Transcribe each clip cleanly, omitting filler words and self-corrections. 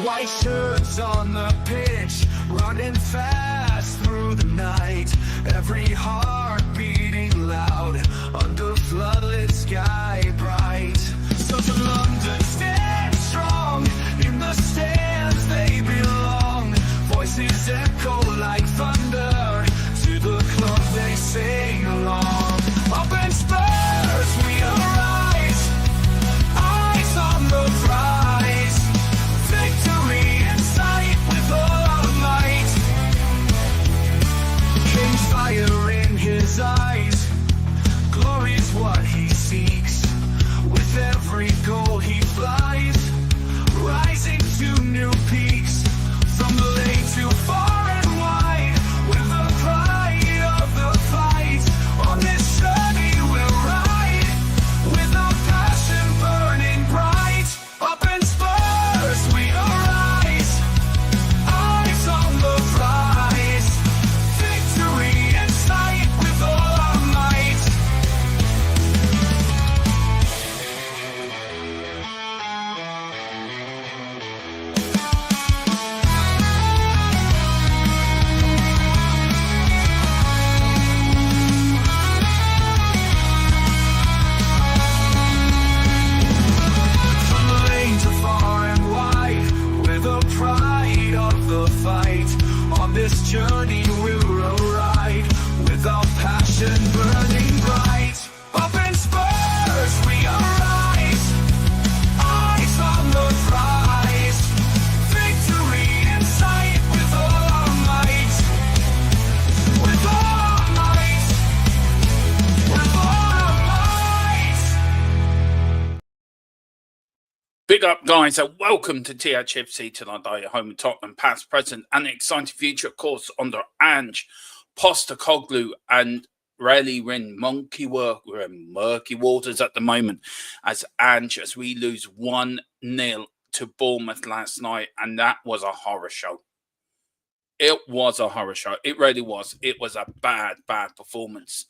White shirts on the pitch, running fast through the night. Every heart beating loud under floodlit sky bright. So to London stand strong, in the stands they belong. Voices echo like thunder, to the club they sing along. Up in Spurs we arise, eyes on the prize. Victory in sight with all our might. King's fire in his eyes, glory's what he seeks. With every goal he flies, rising to new peaks. From the lake to far and wide, with the pride of the fight. On this journey we'll ride, with our passion burning bright. Up in Spurs we arise, eyes on the prize. Victory in sight with all our might. From the lane to far and wide, with the pride of the fight. On this journey we'll ride, with our passion burning bright. Up in Spurs we arise, eyes on the prize. Victory in sight with all our might. With all our might. With all our might. Big up, guys, and welcome to Thfc tonight. Your home in Tottenham, past, present, and exciting future, of course, under ANGE, Postecoglou, and really we're in murky waters at the moment as ANGE, as we lose 1-0 to Bournemouth last night, and that was a horror show. It was a horror show. It really was. It was a bad performance.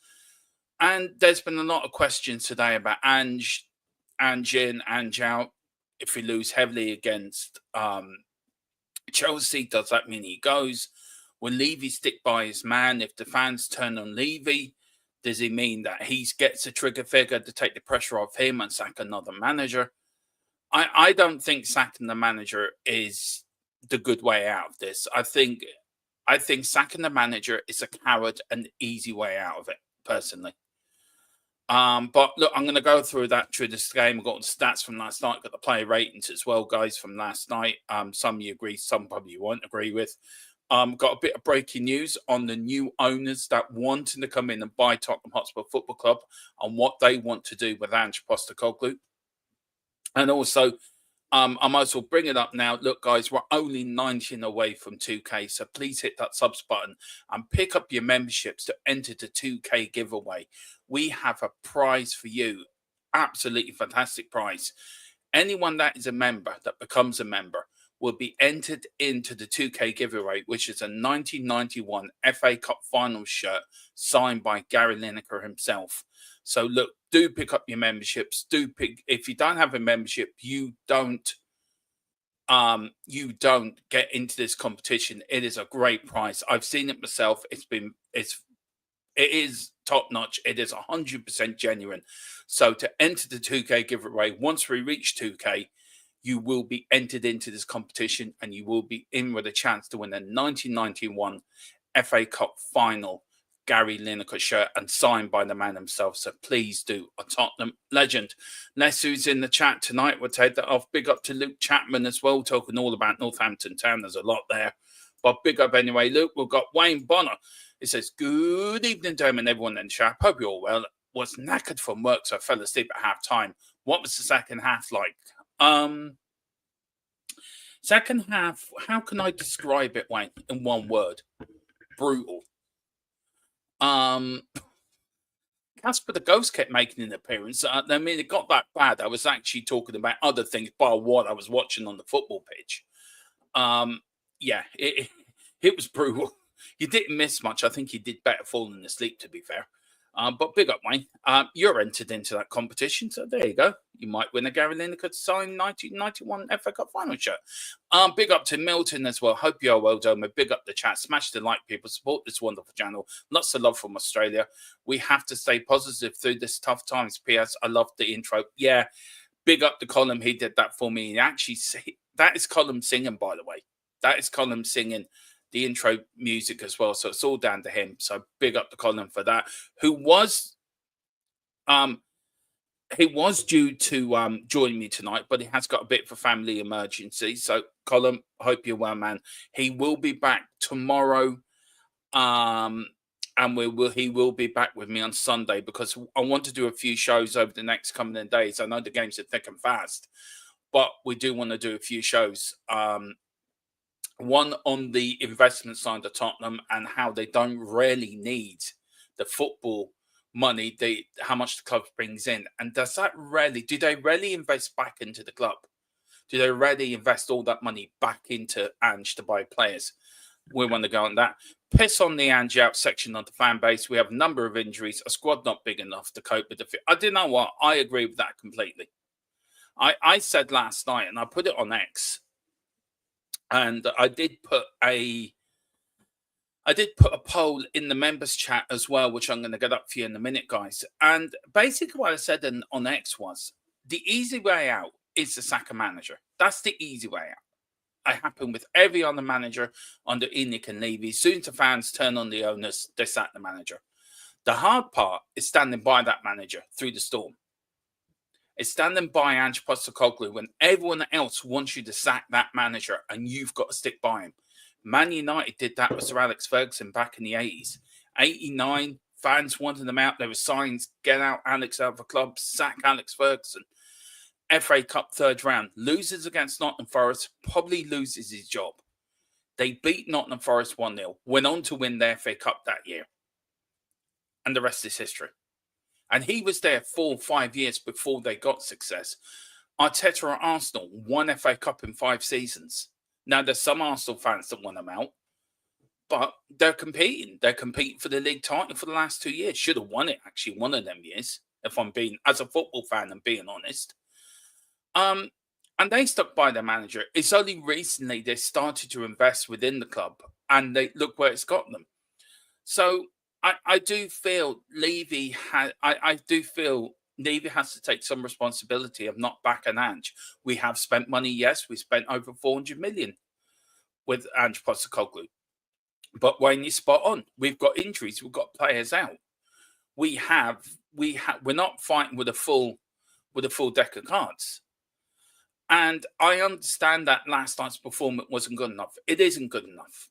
And there's been a lot of questions today about ANGE in, ANGE out. If we lose heavily against Chelsea, does that mean he goes? Will Levy stick by his man? If the fans turn on Levy, does he mean that he gets a trigger figure to take the pressure off him and sack another manager? I don't think sacking the manager is the good way out of this. I think sacking the manager is a coward and easy way out of it, personally. But look, I'm going to go through this game. I've got the stats from last night, got the player ratings as well, guys, from last night. Some you agree, some probably you won't agree with. Got a bit of breaking news on the new owners that wanting to come in and buy Tottenham Hotspur Football Club and what they want to do with Ange Postecoglou. And also, I might as well bring it up now. Look, guys, we're only 19 away from 2K, so please hit that subs button and pick up your memberships to enter the 2K giveaway. We have a prize for you, absolutely fantastic prize. Anyone that is a member, that becomes a member, will be entered into the 2K giveaway, which is a 1991 FA Cup final shirt signed by Gary Lineker himself. So look, do pick up your memberships. If you don't have a membership, you don't get into this competition. It is a great prize. I've seen it myself. It is top notch. It is 100% genuine. So to enter the 2K giveaway, once we reach 2K, you will be entered into this competition and you will be in with a chance to win a 1991 FA Cup final Gary Lineker shirt and signed by the man himself. So please do, a Tottenham legend. Let's who's in the chat tonight. We'll take that off. Big up to Luke Chapman as well, talking all about Northampton Town. There's a lot there. But big up anyway, Luke. We've got Wayne Bonner. It says, good evening, Dome, and everyone in the chat. Hope you're all well. Was knackered from work, so I fell asleep at half time. What was the second half like? Second half, how can I describe it, Wayne, in one word? Brutal. Casper the Ghost kept making an appearance. I mean, it got that bad. I was actually talking about other things by what I was watching on the football pitch. Yeah, it was brutal. You didn't miss much. I think you did better falling asleep, to be fair. But big up, Wayne. You're entered into that competition, so there you go. You might win a Gary Lineker signed 1991 FA Cup final shirt. Big up to Milton as well. Hope you're well done. Big up the chat. Smash the like, people. Support this wonderful channel. Lots of love from Australia. We have to stay positive through this tough times. P.S. I love the intro. Yeah, big up to Colin. He did that for me. That is Colin singing, by the way. That is Colin singing the intro music as well. So it's all down to him. So big up to Colin for that. Who was he was due to join me tonight, but he has got a bit of a family emergency. So Colin, hope you're well, man. He will be back tomorrow. And he will be back with me on Sunday, because I want to do a few shows over the next coming days. I know the games are thick and fast, but we do want to do a few shows. One on the investment side of Tottenham and how they don't really need the football money, how much the club brings in. And do they really invest back into the club? Do they really invest all that money back into ANGE to buy players? We want to go on that. Piss on the ANGE out section of the fan base. We have a number of injuries, a squad not big enough to cope with the fit. I do know what, I agree with that completely. I said last night, and I put it on X, and I did put a poll in the members chat as well, which I'm going to get up for you in a minute, guys. And basically what I said on X was, the easy way out is to sack a manager. That's the easy way out. It happened with every other manager under ENIC and Levy. As soon as the fans turn on the owners, they sack the manager. The hard part is standing by that manager through the storm. It's standing by Ange Postecoglou when everyone else wants you to sack that manager and you've got to stick by him. Man United did that with Sir Alex Ferguson back in the 80s. 89, fans wanted them out. There were signs, get out Alex out of the club, sack Alex Ferguson. FA Cup third round, loses against Nottingham Forest, probably loses his job. They beat Nottingham Forest 1-0, went on to win their FA Cup that year. And the rest is history. And he was there 4 or 5 years before they got success. Arteta at Arsenal won FA Cup in 5 seasons. Now, there's some Arsenal fans that want them out, but they're competing. They're competing for the league title for the last 2 years. Should have won it, actually, one of them years, if I'm being, as a football fan, and being honest. And they stuck by their manager. It's only recently they started to invest within the club, and they look where it's got them. So I do feel Levy has to take some responsibility of not backing Ange. We have spent money, yes. We spent over 400 million with Ange Postecoglou. But when you're spot on, we've got injuries, we've got players out. We're not fighting with a full deck of cards. And I understand that last night's performance wasn't good enough. It isn't good enough.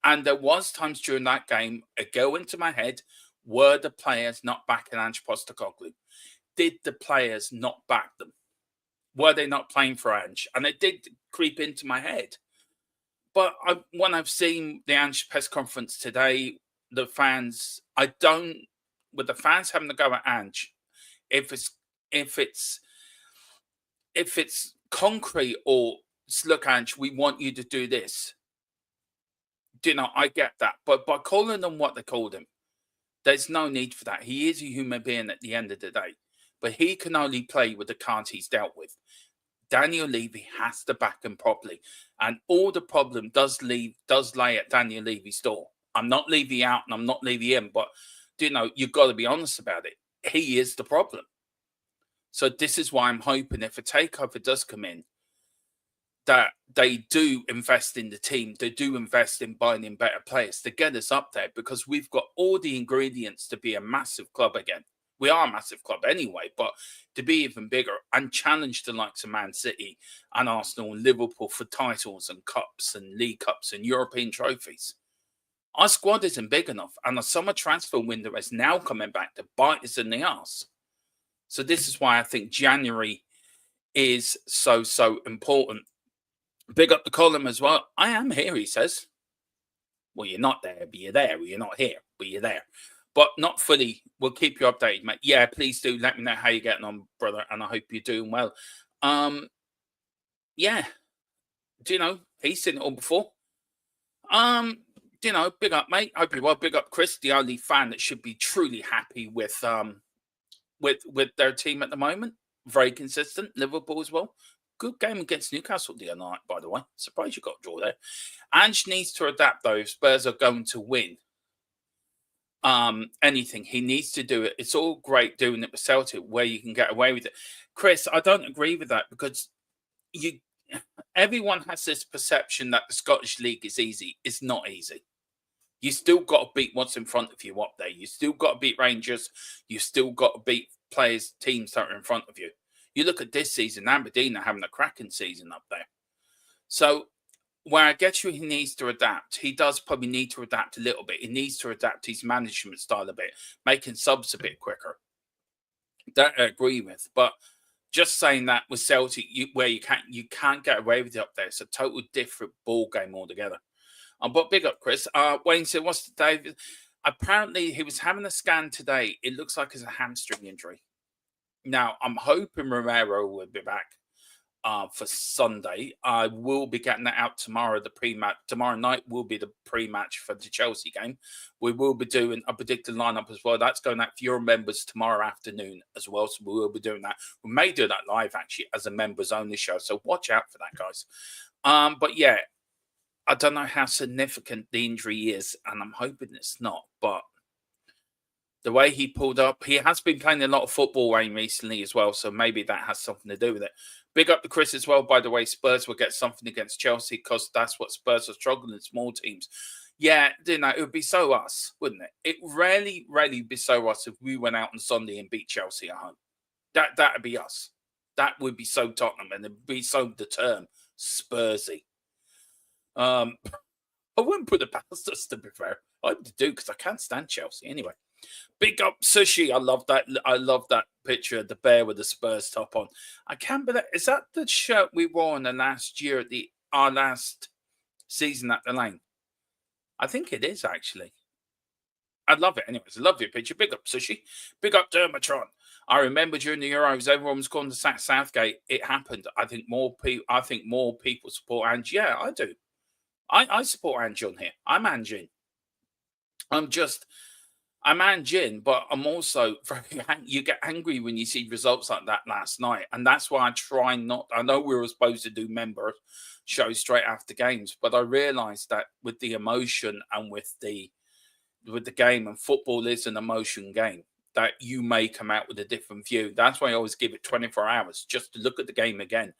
And there was times during that game, it go into my head, were the players not backing Ange Postecoglou? Did the players not back them? Were they not playing for Ange? And it did creep into my head. But when I've seen the Ange press conference today, the fans, with the fans having to go at Ange, if it's concrete or, look, Ange, we want you to do this. I get that. But by calling them what they called him, there's no need for that. He is a human being at the end of the day. But he can only play with the cards he's dealt with. Daniel Levy has to back him properly. And all the problem does lay at Daniel Levy's door. I'm not Levy out and I'm not Levy in, but you've got to be honest about it. He is the problem. So this is why I'm hoping if a takeover does come in, that they do invest in the team. They do invest in buying in better players to get us up there, because we've got all the ingredients to be a massive club again. We are a massive club anyway, but to be even bigger and challenge the likes of Man City and Arsenal and Liverpool for titles and cups and League Cups and European trophies. Our squad isn't big enough, and the summer transfer window is now coming back to bite us in the arse. So this is why I think January is so important. Big up the column as well. I am here, he says. Well, you're not there, but you're there. Well, you're not here, but you're there. But not fully. We'll keep you updated, mate. Yeah, please do let me know how you're getting on, brother, and I hope you're doing well. Yeah. He's seen it all before. big up, mate. Hope you're well. Big up, Chris, the only fan that should be truly happy with their team at the moment. Very consistent. Liverpool as well. Good game against Newcastle the other night, by the way. Surprised you got a draw there. Ange needs to adapt, though. If Spurs are going to win anything, he needs to do it. It's all great doing it with Celtic, where you can get away with it. Chris, I don't agree with that, because everyone has this perception that the Scottish League is easy. It's not easy. You still got to beat what's in front of you up there. You still got to beat Rangers. You still got to beat teams that are in front of you. You look at this season, Aberdeen are having a cracking season up there. So where I get you, he needs to adapt. He does probably need to adapt a little bit. He needs to adapt his management style a bit, making subs a bit quicker. That I agree with. But just saying that with Celtic, where you can't get away with it up there. It's a total different ball game altogether. But big up, Chris. Wayne said, what's the day? Apparently, he was having a scan today. It looks like it's a hamstring injury. Now, I'm hoping Romero will be back for Sunday. I will be getting that out tomorrow. The pre-match tomorrow night will be the pre-match for the Chelsea game. We will be doing a predicted lineup as well. That's going out for your members tomorrow afternoon as well. So we will be doing that. We may do that live actually as a members only show. So watch out for that, guys. But yeah, I don't know how significant the injury is, and I'm hoping it's not. But the way he pulled up, he has been playing a lot of football, Wayne, recently as well. So maybe that has something to do with it. Big up to Chris as well, by the way. Spurs will get something against Chelsea because that's what Spurs are struggling in, small teams. Yeah, it would be so us, wouldn't it? It rarely be so us if we went out on Sunday and beat Chelsea at home. That'd be us. That would be so Tottenham, and it'd be so the term Spursy. I wouldn't put it past us, to be fair. I'd do, because I can't stand Chelsea anyway. Big up Sushi. I love that. I love that picture of the bear with the Spurs top on. I can't believe, is that the shirt we wore in the last year at our last season at the Lane? I think it is, actually. I love it. Anyways, I love your picture. Big up Sushi. Big up Dermatron. I remember during the Euros, everyone was calling to sack Southgate. It happened. I think more people support Ange. Yeah, I do. I support Ange on here. I'm Ange. I'm Ange, but I'm also very you get angry when you see results like that last night. And that's why I try not. I know we were supposed to do member shows straight after games, but I realized that with the emotion and with the game, and football is an emotion game, that you may come out with a different view. That's why I always give it 24 hours just to look at the game again.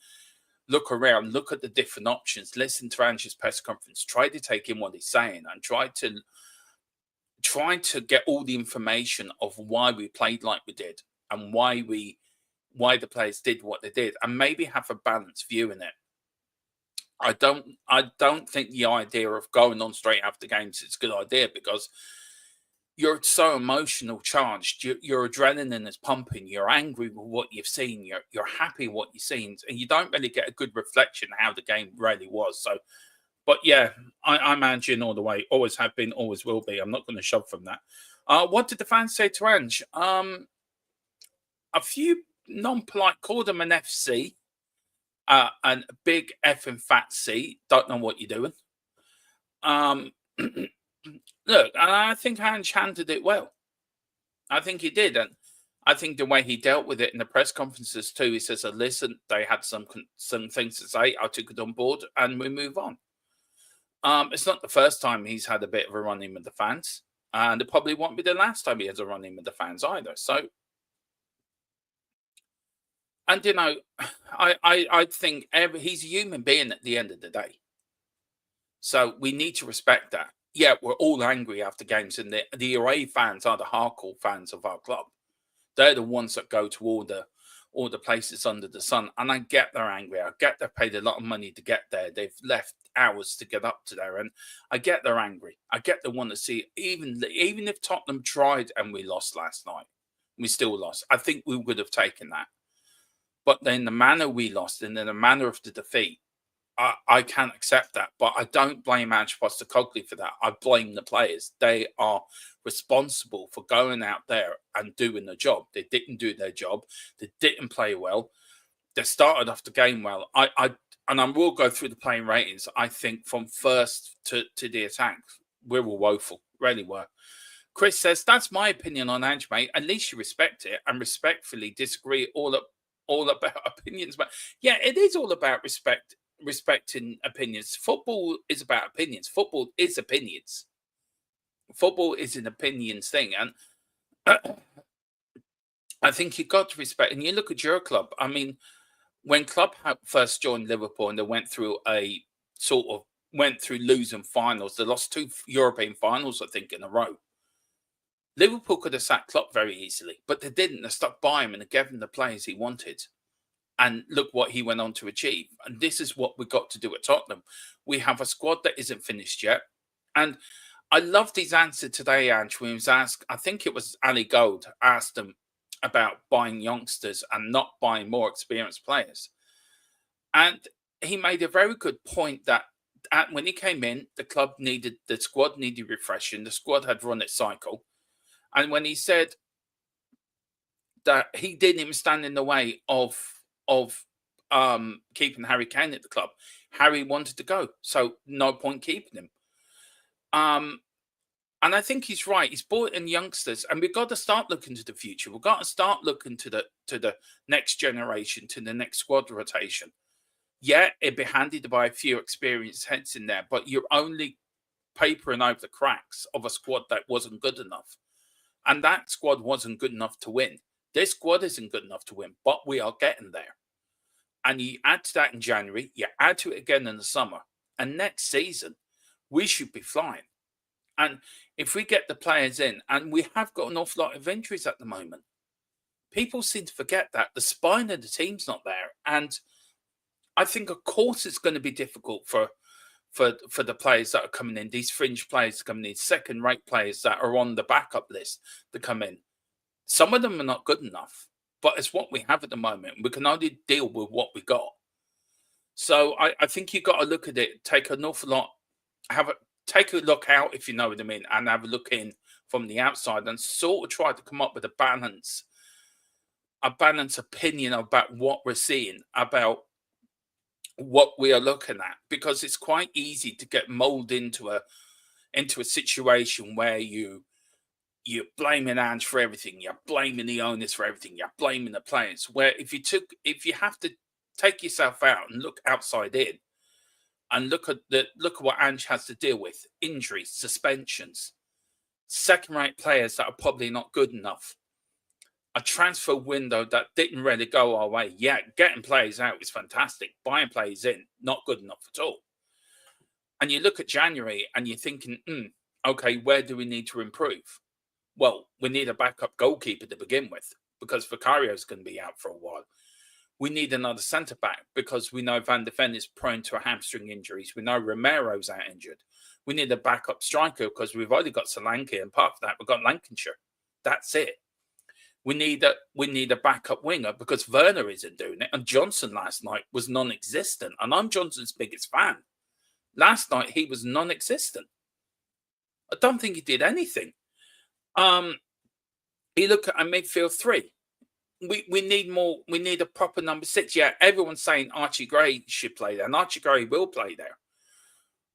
Look around, look at the different options, listen to Ange's press conference, try to take in what he's saying, and try to get all the information of why we played like we did and why the players did what they did, and maybe have a balanced view in it. I don't think the idea of going on straight after games is a good idea, because you're so emotional charged. Your adrenaline is pumping. You're angry with what you've seen. You're happy with what you've seen, and you don't really get a good reflection of how the game really was. So, but yeah, I'm Ange all the way. Always have been, always will be. I'm not going to shove from that. What did the fans say to Ange? A few non-polite, called him an FC, and a big effing fat C. Don't know what you're doing. Look, and I think Ange handled it well. I think he did. And I think the way he dealt with it in the press conferences too, he says, listen, they had some things to say. I took it on board and we move on. It's not the first time he's had a bit of a run-in with the fans. And it probably won't be the last time he has a run-in with the fans either. So, and I think he's a human being at the end of the day. So we need to respect that. Yeah, we're all angry after games, and the away fans are the hardcore fans of our club. They're the ones that go to all the places under the sun, and I get they're angry. I get they've paid a lot of money to get there. They've left hours to get up to there, and I get they're angry. I get they want to see, even if Tottenham tried and we lost last night, we still lost. I think we would have taken that. But then the manner we lost, and then the manner of the defeat, I can't accept that. But I don't blame Ange Postecoglou for that. I blame the players. They are responsible for going out there and doing the job. They didn't do their job. They didn't play well. They started off the game well. And I will go through the playing ratings. I think from first to the attack, we were woeful, really were. Chris says, that's my opinion on Ange, mate. At least you respect it and respectfully disagree all about opinions. But yeah, it is all about respecting opinions. Football is about opinions. Football is opinions. Football is an opinions thing. And I think you've got to respect, and you look at your club. I mean, when Club first joined Liverpool and they went through losing finals, they lost 2 European finals, I think, in a row. Liverpool could have sacked Klopp very easily, but they didn't. They stuck by him and they gave him the players he wanted. And look what he went on to achieve. And this is what we've got to do at Tottenham. We have a squad that isn't finished yet. And I loved his answer today, Ange, when he was asked, I think it was Ali Gold, asked him about buying youngsters and not buying more experienced players. And he made a very good point that when he came in, the squad needed refreshing. The squad had run its cycle. And when he said that he didn't even stand in the way of keeping Harry Kane at the club, Harry wanted to go, so no point keeping him. And I think he's right. He's brought in youngsters, and we've got to start looking to the future. We've got to start looking to the next generation, to the next squad rotation. Yeah, it'd be handy to buy a few experienced heads in there, but you're only papering over the cracks of a squad that wasn't good enough. And that squad wasn't good enough to win. This squad isn't good enough to win, but we are getting there. And you add to that in January, you add to it again in the summer, and next season, we should be flying. And if we get the players in, and we have got an awful lot of injuries at the moment, people seem to forget that the spine of the team's not there. And I think, of course, it's going to be difficult for the players that are coming in, these fringe players coming in, second-rate players that are on the backup list to come in. Some of them are not good enough, but it's what we have at the moment. We can only deal with what we got. So I think you've got to look at it, take an awful lot, take a look out, if you know what I mean, and have a look in from the outside and sort of try to come up with a balanced opinion about what we're seeing, about what we are looking at, because it's quite easy to get molded into a situation where you're blaming Ange for everything, you're blaming the owners for everything, you're blaming the players. Where if you have to take yourself out and look outside in, and look at what Ange has to deal with: injuries, suspensions, second-rate players that are probably not good enough, a transfer window that didn't really go our way. Yeah, getting players out is fantastic. Buying players in, not good enough at all. And you look at January and you're thinking, okay, where do we need to improve? Well, we need a backup goalkeeper to begin with, because Vicario's going to be out for a while. We need another centre-back, because we know Van de Ven is prone to hamstring injuries. We know Romero's out injured. We need a backup striker, because we've only got Solanke, and apart from that, we've got Lancashire. That's it. We need a backup winger, because Werner isn't doing it. And Johnson last night was non-existent. And I'm Johnson's biggest fan. Last night, he was non-existent. I don't think he did anything. You look at a midfield three. We need more. We need a proper number 6. Yeah, everyone's saying Archie Gray should play there, and Archie Gray will play there.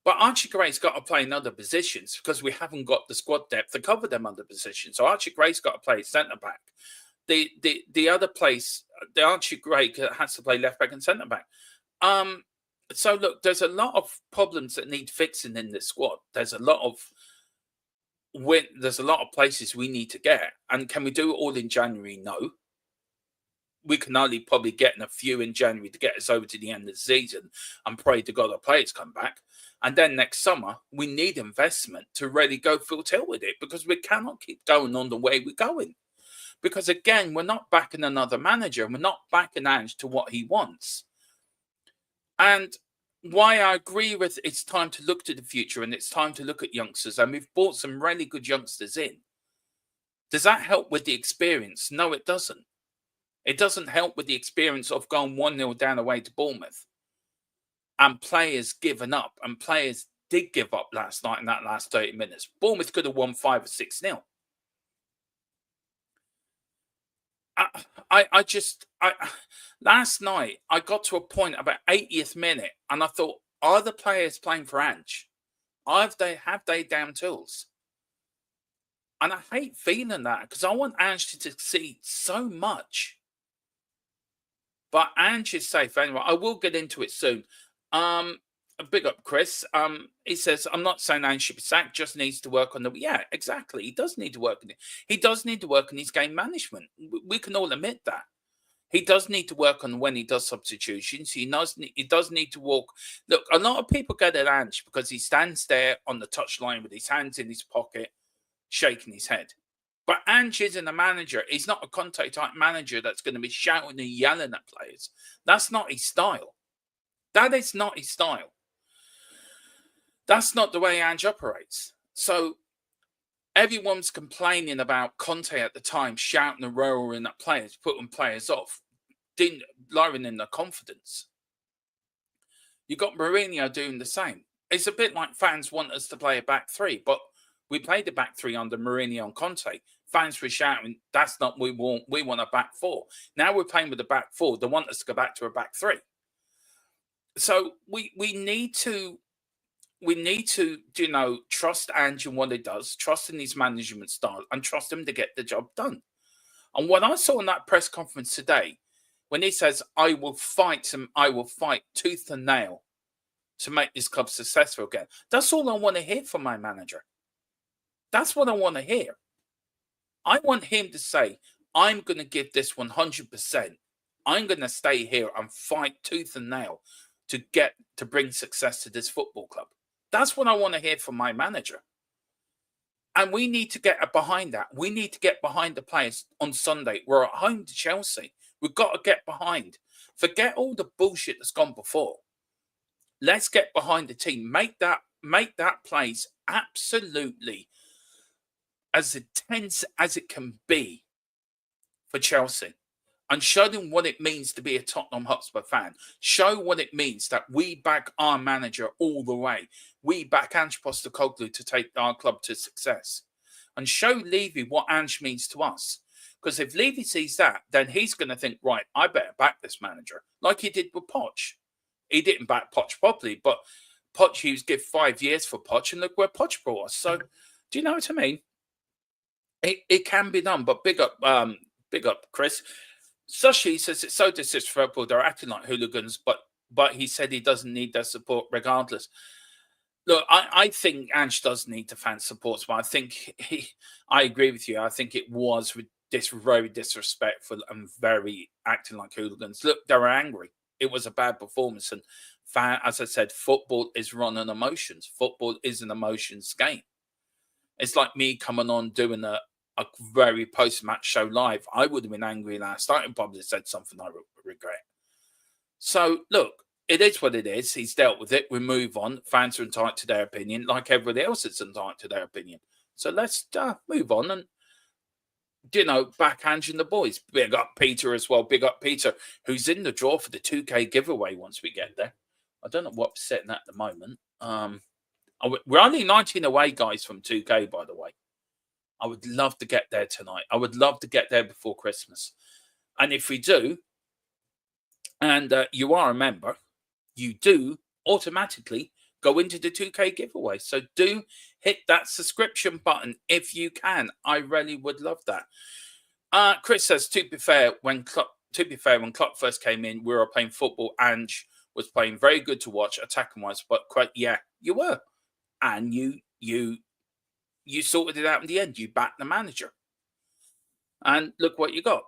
But Archie Gray's got to play in other positions, because we haven't got the squad depth to cover them other positions. So Archie Gray's got to play centre back. The other place, the Archie Gray has to play left back and centre back. So look, there's a lot of problems that need fixing in this squad. There's a lot of places we need to get. And can we do it all in January? No. We can only probably get in a few in January to get us over to the end of the season and pray to God our players come back. And then next summer, we need investment to really go full tilt with it, because we cannot keep going on the way we're going. Because again, we're not backing another manager. We're not backing Ange to what he wants. And why I agree with it's time to look to the future and it's time to look at youngsters. And we've brought some really good youngsters in. Does that help with the experience? No, it doesn't. It doesn't help with the experience of going 1-0 down away to Bournemouth and players giving up. And players did give up last night in that last 30 minutes. Bournemouth could have won 5 or 6-0. Last night, I got to a point about 80th minute and I thought, are the players playing for Ange? Have they damn tools? And I hate feeling that because I want Ange to succeed so much. But Ange is safe anyway. I will get into it soon. Big up Chris. He says, I'm not saying Ange should be sacked, just needs to work on the yeah, exactly. He does need to work on it. He does need to work on his game management. We can all admit that. He does need to work on when he does substitutions. He does need to walk. Look, a lot of people get at Ange because he stands there on the touchline with his hands in his pocket, shaking his head. But Ange isn't a manager. He's not a Conte type manager that's going to be shouting and yelling at players. That's not his style. That is not his style. That's not the way Ange operates. So everyone's complaining about Conte at the time, shouting and roaring at players, putting players off, lowering in their confidence. You got Mourinho doing the same. It's a bit like fans want us to play a back three, but we played the back three under Mourinho and Conte. Fans were shouting, that's not what we want. We want a back four. Now we're playing with the back four. They want us to go back to a back three. So we need to, trust Ange in what he does, trust in his management style, and trust him to get the job done. And what I saw in that press conference today, when he says, I will fight tooth and nail to make this club successful again, that's all I want to hear from my manager. That's what I want to hear. I want him to say, I'm going to give this 100%. I'm going to stay here and fight tooth and nail to bring success to this football club. That's what I want to hear from my manager. And we need to get behind that. We need to get behind the players on Sunday. We're at home to Chelsea. We've got to get behind. Forget all the bullshit that's gone before. Let's get behind the team. Make that place absolutely as intense as it can be for Chelsea. And show them what it means to be a Tottenham Hotspur fan. Show what it means that we back our manager all the way. We back Ange Postecoglou to take our club to success. And show Levy what Ange means to us. Because if Levy sees that, then he's going to think, right, I better back this manager. Like he did with Poch. He didn't back Poch properly, but Poch, he was give 5 years for Poch, and look where Poch brought us. So, do you know what I mean? It can be done, but big up, Chris. Sashi says it's so disrespectful. They're acting like hooligans, but he said he doesn't need their support regardless. Look, I think Ange does need the fan support, but I think I agree with you. I think it was very disrespectful and very acting like hooligans. Look, they were angry. It was a bad performance, and as I said, football is run on emotions. Football is an emotions game. It's like me coming on doing a very post-match show live. I would have been angry last night and probably said something I regret. So, look, it is what it is. He's dealt with it. We move on. Fans are entitled to their opinion, like everybody else is entitled to their opinion. So let's move on and, back Ange and the boys. Big up Peter as well. Big up Peter, who's in the draw for the 2K giveaway once we get there. I don't know what we're setting at the moment. We're only 19 away, guys, from 2K, by the way. I would love to get there tonight. I would love to get there before Christmas. And if we do, and you are a member, you do automatically go into the 2K giveaway. So do hit that subscription button if you can. I really would love that. Chris says, to be fair, when Klopp first came in, we were playing football. Ange was playing very good to watch, attacking-wise. But yeah, you were. And you sorted it out in the end. You backed the manager. And look what you got.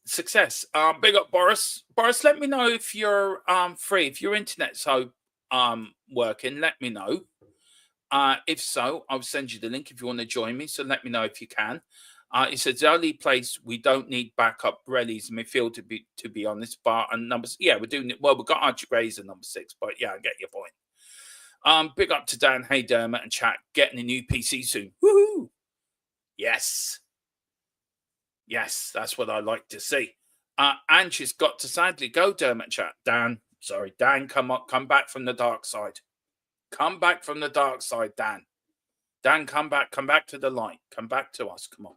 Success. Big up Boris. Boris, let me know if you're free. If your internet's working, let me know. If so, I'll send you the link if you want to join me. So let me know if you can. It says the only place we don't need backup rallies midfield to be honest. But and numbers, yeah, we're doing it. Well, we've got Archie Grays at number 6, but yeah, I get your point. Big up to Dan, hey Dermot and chat, getting a new PC soon. Woohoo! Yes, that's what I like to see. Ange has got to sadly go, Dermot chat. Dan, come back from the dark side. Come back from the dark side, Dan. Dan, come back to the light. Come back to us. Come on.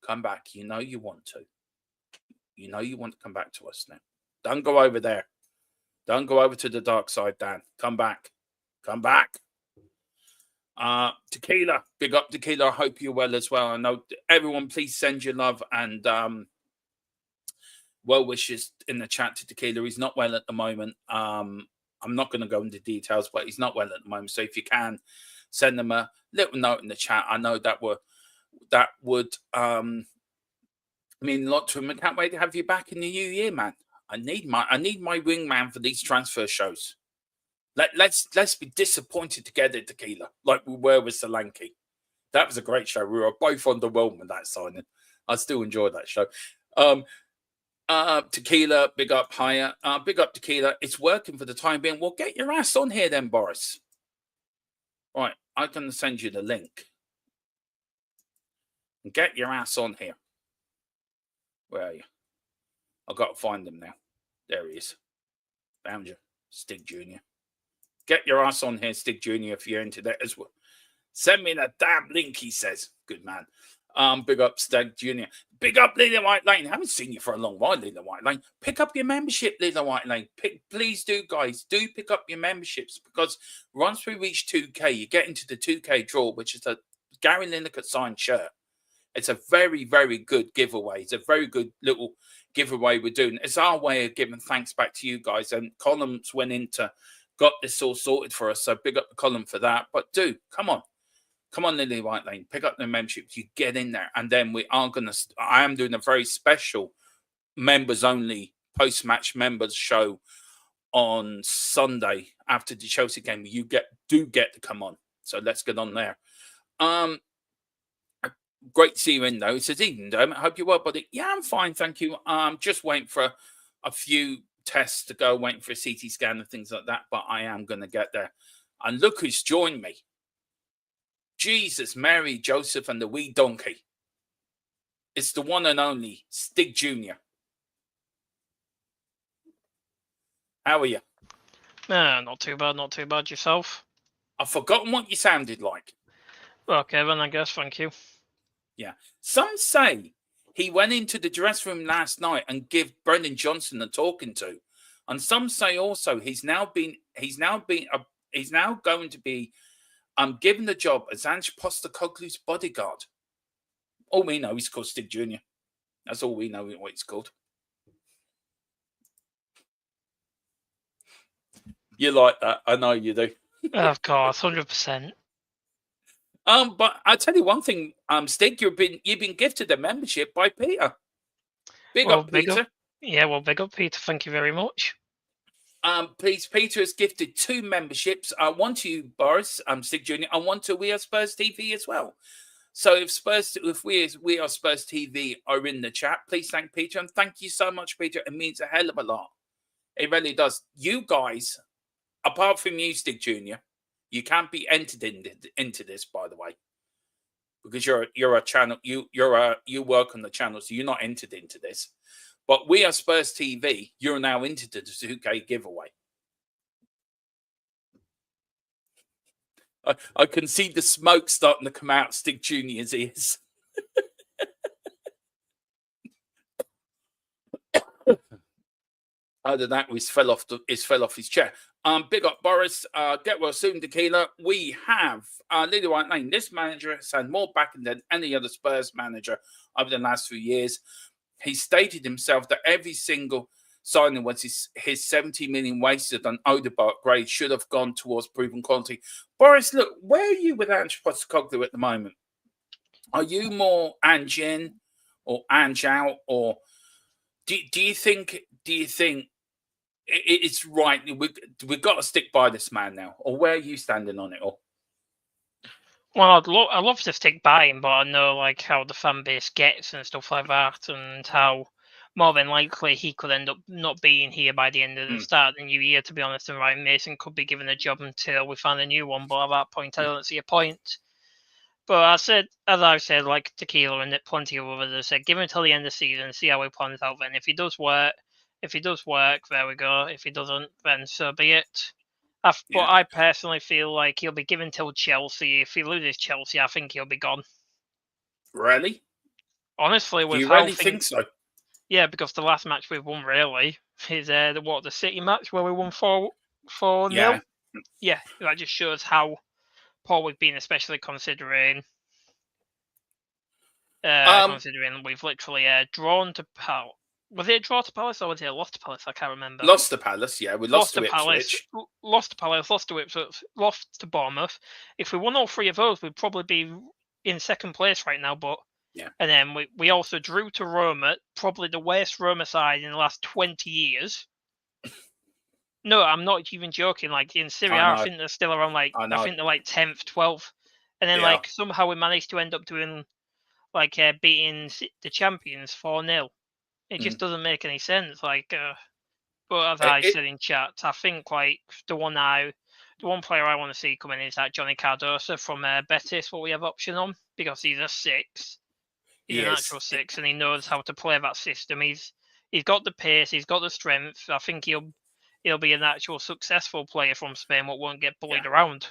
Come back. You know you want to. You know you want to come back to us now. Don't go over there. Don't go over to the dark side, Dan. Come back. Come back. Tequila, big up Tequila. I hope you're well as well. I know everyone, please send your love and well wishes in the chat to Tequila. He's not well at the moment. I'm not going to go into details, but he's not well at the moment. So if you can, send them a little note in the chat. I know that would mean a lot to him. I can't wait to have you back in the new year, man. I need my wingman for these transfer shows. Let's be disappointed together, Tequila, like we were with Solanke. That was a great show. We were both underwhelmed with that signing. I still enjoy that show. Tequila, big up higher. Big up Tequila. It's working for the time being. Well, get your ass on here then, Boris. Right, I'm going to send you the link. Get your ass on here. Where are you? I've got to find him now. There he is. Found you, Stig Jr. Get your ass on here, Stig Jr., if you're into that as well. Send me the damn link, he says. Good man. Big up Stig Jr. Big up Lila White Lane. I haven't seen you for a long while, Lila White Lane. Pick up your membership, Lila White Lane. Please do, guys. Do pick up your memberships because once we reach 2K, you get into the 2K draw, which is a Gary Lineker signed shirt. It's a very, very good giveaway. It's a very good little giveaway we're doing. It's our way of giving thanks back to you guys. And Columns went into, got this all sorted for us. So big up the column for that. But do, come on. Come on, Lily White Lane. Pick up the membership. You get in there. And then I am doing a very special members-only post-match members show on Sunday after the Chelsea game. You do get to come on. So let's get on there. Great to see you in, though. It says, Eden, Dermot, I hope you're well, buddy. Yeah, I'm fine, thank you. Just waiting for a few tests to go, waiting for a CT scan and things like that, but I am going to get there. And look who's joined me. Jesus, Mary, Joseph, and the wee donkey. It's the one and only Stig Jr. How are you? Not too bad yourself. I've forgotten what you sounded like. Okay, then I guess, thank you. Yeah. Some say he went into the dressing room last night and gave Brendan Johnson a talking to. And some say also he's now going to be given the job as Ange Postecoglou's bodyguard. All we know he's called Stig Jr. That's all we know what he's called. You like that? I know you do. Of course, 100%. But I'll tell you one thing, Stig, you've been gifted a membership by Peter. Big up, Peter. Big up, Peter. Thank you very much. Please, Peter has gifted 2 memberships. One to you, Boris, Stig Jr., and one to We Are Spurs TV as well. So if We Are Spurs TV are in the chat, please thank Peter, and thank you so much, Peter. It means a hell of a lot. It really does. You guys, apart from you, Stig Jr., you can't be entered into this, by the way, because you're a channel. You work on the channel, so you're not entered into this. But We Are Spurs TV, you're now into the 2K giveaway. I can see the smoke starting to come out Stig Jr.'s ears. Either that or he fell off his chair. Big up, Boris. Get well soon, Tequila. We have Lily White Lane. This manager has had more backing than any other Spurs manager over the last few years. He stated himself that every single signing was his 70 million wasted on Odegaard grade should have gone towards proven quality. Boris, look, where are you with Ange Postecoglou at the moment? Are you more Ange in or Ange out, or do you think it's right? We've got to stick by this man now, or where are you standing on it all? Well, I'd love to stick by him, but I know like how the fan base gets and stuff like that, and how more than likely he could end up not being here by the end of the start of the new year, to be honest. And Ryan Mason could be given a job until we find a new one, but at that point, I don't see a point. But as I said, like Tequila and plenty of others have said, give him until the end of the season and see how he plans out then. If he does work, there we go. If he doesn't, then so be it. But I personally feel like he'll be given till Chelsea. If he loses Chelsea, I think he'll be gone. Really? Honestly, do you really think so? Yeah, because the last match we've won really is the City match where we won 4-0. Yeah, that just shows how Paul, we've been especially considering we've literally drawn to Palace. Was it a draw to Palace or was it a loss to Palace? I can't remember. Lost to Palace, yeah. We lost to Ipswich. Lost to Palace, lost to Ipswich, lost to Bournemouth. If we won all three of those, we'd probably be in second place right now. But yeah, and then we also drew to Roma, probably the worst Roma side in the last 20 years. No, I'm not even joking. Like in Serie A, I think they're still around I think they're like 10th, 12th. And then somehow we managed to end up doing beating the champions 4-0. It just doesn't make any sense. But as I said in chat, I think the one player I want to see coming in is that Johnny Cardoso from Betis, what we have option on, because he's a 6. He's an actual 6, and he knows how to play that system. He's got the pace, he's got the strength. I think he'll be an actual successful player from Spain, what won't get bullied around.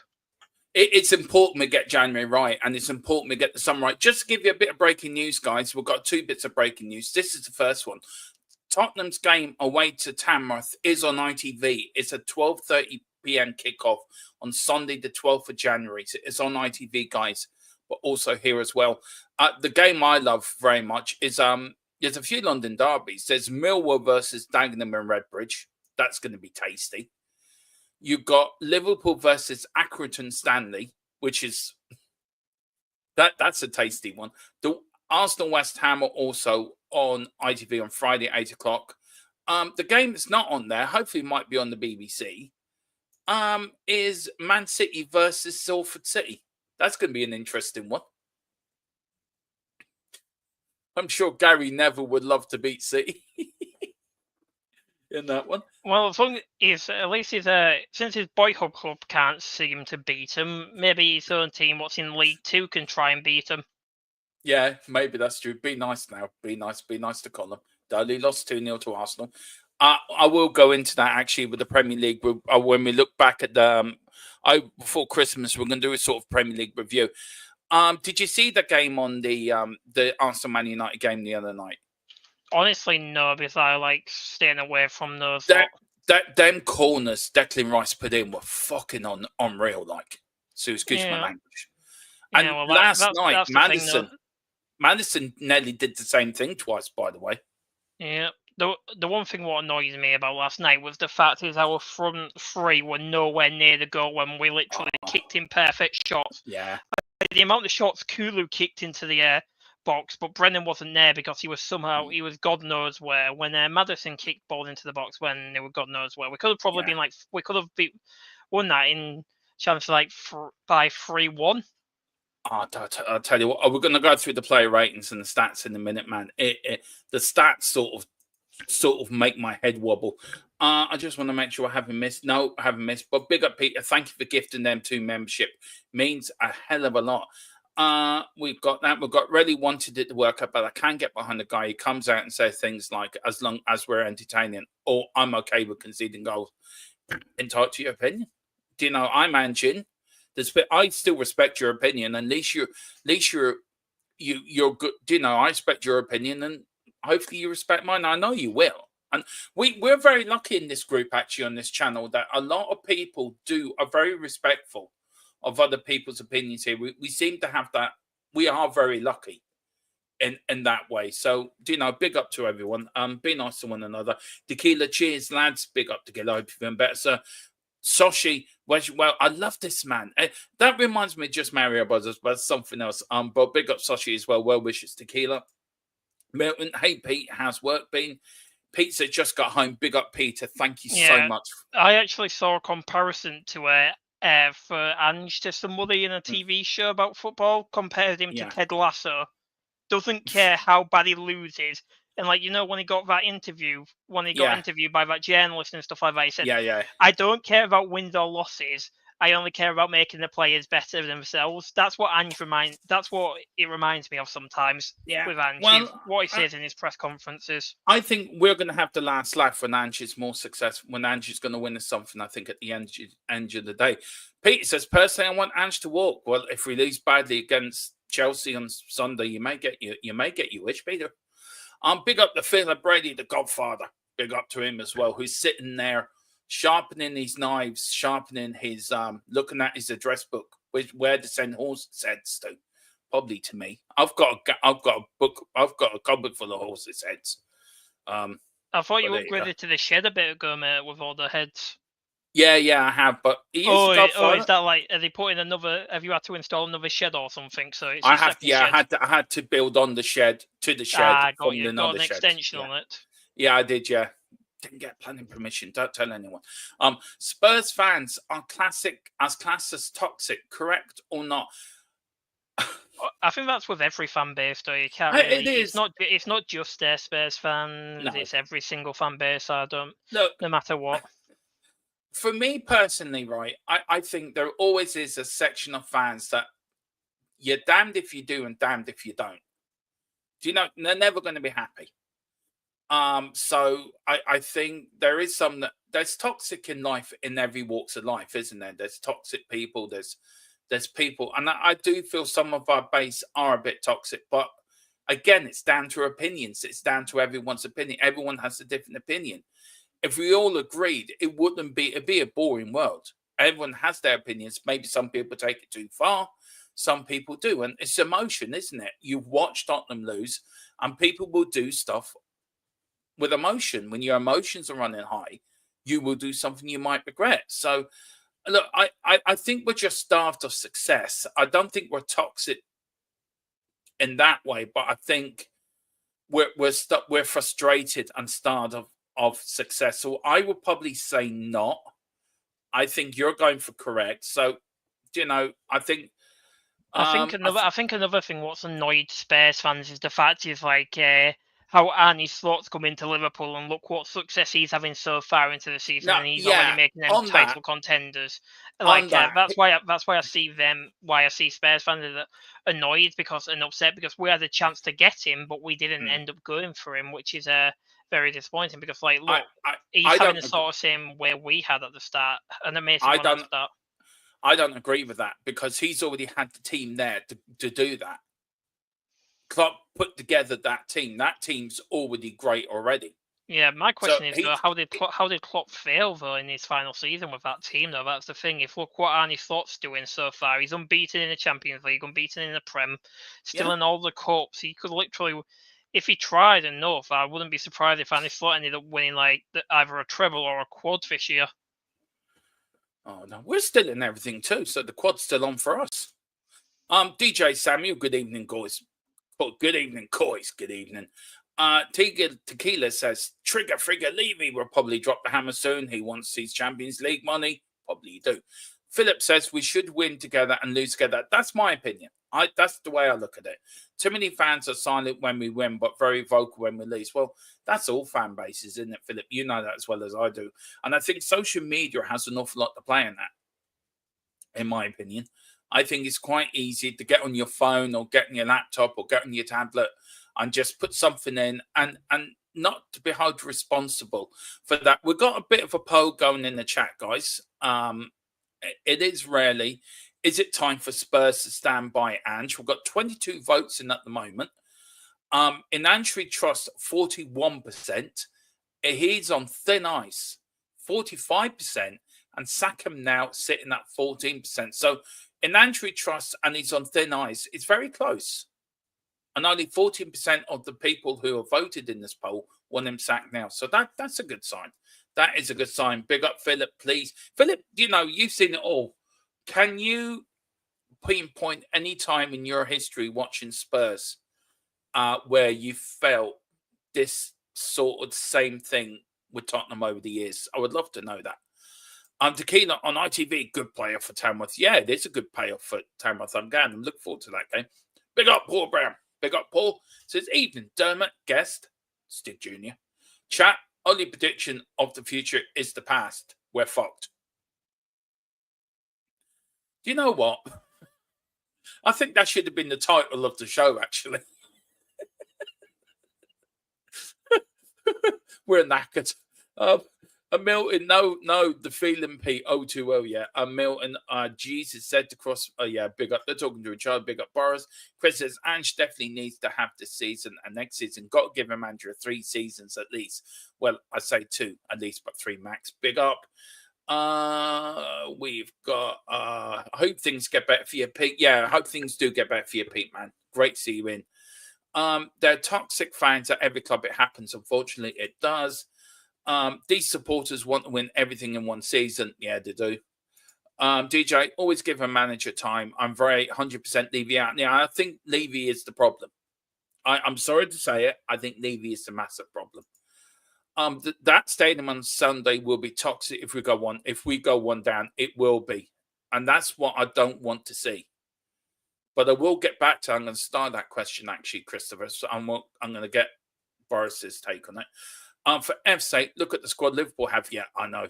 It's important we get January right, and it's important we get the summer right. Just to give you a bit of breaking news, guys, we've got 2 bits of breaking news. This is the first one. Tottenham's game away to Tamworth is on ITV. It's a 12:30 p.m. kickoff on Sunday, the 12th of January. So it's on ITV, guys, but also here as well. The game I love very much is there's a few London derbies. There's Millwall versus Dagenham and Redbridge. That's going to be tasty. You've got Liverpool versus Accrington Stanley, which is that's a tasty one. The Arsenal West Ham are also on ITV on Friday at 8 o'clock. The game that's not on there, hopefully might be on the BBC, is Man City versus Salford City. That's going to be an interesting one. I'm sure Gary Neville would love to beat City in that one. Well, as long as at least since his boyhood club can't seem to beat him, maybe his own team, what's in League 2, can try and beat him. Yeah, maybe that's true. Be nice now. Be nice to Colin. Dudley lost 2-0 to Arsenal. I will go into that actually with the Premier League. When we look back at the before Christmas, we're going to do a sort of Premier League review. Did you see the game on the Arsenal Man United game the other night? Honestly, no, because I like staying away from those. Them corners Declan Rice put in were fucking unreal. So excuse my language. And last night, Madison nearly did the same thing twice, by the way. Yeah. The one thing what annoys me about last night was the fact is our front three were nowhere near the goal when we literally kicked in perfect shots. Yeah. The amount of shots Kulu kicked into the box, but Brennan wasn't there because he was God knows where. When Madison kicked ball into the box when they were God knows where, we could have probably been won that in chance by 3-1. I'll tell you what, we're going to go through the player ratings and the stats in a minute, man. The stats sort of make my head wobble. I just want to make sure I haven't missed. No, I haven't missed. But big up, Peter. Thank you for gifting them 2 membership. Means a hell of a lot. We've got that. We've got really wanted it to work out, but I can get behind the guy who comes out and says things like, as long as we're entertaining, or I'm okay with conceding goals. Entitled to your opinion. Do you know, I'm Anjin. I still respect your opinion, and at least you're good. Do you know, I respect your opinion, and hopefully you respect mine. I know you will. And we're very lucky in this group, actually, on this channel, that a lot of people are very respectful of other people's opinions here. We seem to have that. We are very lucky in that way. So, do you know, big up to everyone. Be nice to one another. Tequila, cheers, lads. Big up Tequila. I hope you're feeling better, sir. Soshi, well, I love this man. That reminds me of just Mario Brothers, but something else. But big up Soshi as well. Well wishes, Tequila. Milton, hey Pete, how's work been? Pizza just got home. Big up, Peter. Thank you so much. I actually saw a comparison to for Ange to somebody in a TV show about football. Compared him to Ted Lasso. Doesn't care how bad he loses. And when he got that interview, interviewed by that journalist and stuff like that, he said, I don't care about wins or losses. I only care about making the players better than themselves. That's what That's what it reminds me of sometimes with Ange. Well, what he says in his press conferences. I think we're going to have the last laugh when Ange is more successful. When Ange is going to win us something, I think at the end of the day. Peter says, personally, I want Ange to walk. Well, if we lose badly against Chelsea on Sunday, you may get your wish, Peter. Big up the Philip Brady, the Godfather. Big up to him as well, who's sitting there sharpening his knives, sharpening his, looking at his address book where to send horses' heads to. Probably to me. I've got a cupboard full of horses' heads. I thought you there you go. upgraded to the shed a bit ago, mate, with all the heads. Yeah, I have. But he used to go is that like? Are they putting another? Have you had to install another shed or something? So it's I a have. second Yeah, shed. I had to build on the shed from Got another an shed. extension on it. Yeah, I did. Yeah, didn't get planning permission. Don't tell anyone. Spurs fans are classed as toxic, correct or not? I think that's with every fan base, though. You can't really. It is. It's not just their Spurs fans. No. It's every single fan base. Look, no matter what. For me personally, right, I think there always is a section of fans that you're damned if you do and damned if you don't. Do you know? They're never going to be happy. So I think there is there's toxic in life in every walks of life, isn't there? There's toxic people. There's people, and I do feel some of our base are a bit toxic, but again, it's down to opinions. It's down to everyone's opinion. Everyone has a different opinion. If we all agreed, it'd be a boring world. Everyone has their opinions. Maybe some people take it too far. Some people do. And it's emotion, isn't it? You've watched Tottenham lose, and people will do stuff with emotion. When your emotions are running high, you will do something you might regret. So, look, I think we're just starved of success. I don't think we're toxic in that way, but I think we're frustrated and starved of success. So I would probably say not. I think you're going for correct. So, I think. I think another thing what's annoyed Spurs fans is the fact is like how Arne Slot's come into Liverpool and look what success he's having so far into the season, and he's already making them title contenders. Like that's why I see Spurs fans are annoyed and upset because we had a chance to get him, but we didn't end up going for him, which is very disappointing because he's having the sort of same way we had at the start, an amazing one at the start. I don't agree with that because he's already had the team there to do that. Klopp put together that team. That team's already great already. Yeah, my question is though, how did Klopp fail though in his final season with that team though? That's the thing. If look what Arne Slot's doing so far, he's unbeaten in the Champions League, unbeaten in the Prem, still in all the cups. He could literally, if he tried enough, I wouldn't be surprised if Arne Slot ended up winning like either a treble or a quad this year. Oh no, we're still in everything too, so the quad's still on for us. DJ Samuel, good evening, guys. Good evening, Coys. Good evening. Tequila says, Trigger Frigger Levy will probably drop the hammer soon. He wants his Champions League money. Probably do. Philip says we should win together and lose together. That's my opinion. That's the way I look at it. Too many fans are silent when we win, but very vocal when we lose. Well, that's all fan bases, isn't it, Philip? You know that as well as I do. And I think social media has an awful lot to play in that, in my opinion. I think it's quite easy to get on your phone or get on your laptop or get on your tablet and just put something in and not to be held responsible for that. We've got a bit of a poll going in the chat, guys. It is rarely. Is it time for Spurs to stand by Ange? We've got 22 votes in at the moment. In Ange we trust 41%. He's on thin ice, 45%. And Sackham now sitting at 14%. So in Ange we trust and he's on thin ice. It's very close. And only 14% of the people who have voted in this poll want him sacked now. So that's a good sign. That is a good sign. Big up, Philip, please. Philip, you've seen it all. Can you pinpoint any time in your history watching Spurs where you felt this sort of same thing with Tottenham over the years? I would love to know that. Tequila on ITV, good player for Tamworth. Yeah, it is a good payoff for Tamworth. I'm going to look forward to that game. Big up, Paul Brown. Big up, Paul. Says, evening, Dermot, guest, Stig Jr. Chat, only prediction of the future is the past. We're fucked. Do you know what? I think that should have been the title of the show, actually. We're knackered. Milton, no, the feeling Pete, 020, yeah. Milton, Jesus said to cross, yeah, big up. They're talking to each other, big up Boris. Chris says, Ange definitely needs to have this season and next season. Got to give him Andrew 3 seasons at least. Well, I say 2 at least, but 3 max. Big up. We've got I hope things get better for you, Pete. Yeah, I hope things do get better for you, Pete, man. Great to see you in. There are toxic fans at every club it happens. Unfortunately, it does. These supporters want to win everything in one season. Yeah, they do. DJ, always give a manager time. I'm very 100% Levy out. Yeah, I think Levy is the problem. I'm sorry to say it. I think Levy is the massive problem. That stadium on Sunday will be toxic if we go one. If we go one down, it will be, and that's what I don't want to see. But I will get back to. I'm going to start that question actually, Christopher. So I'm going to get Boris's take on it. For F's sake, look at the squad Liverpool have. Yeah, I know.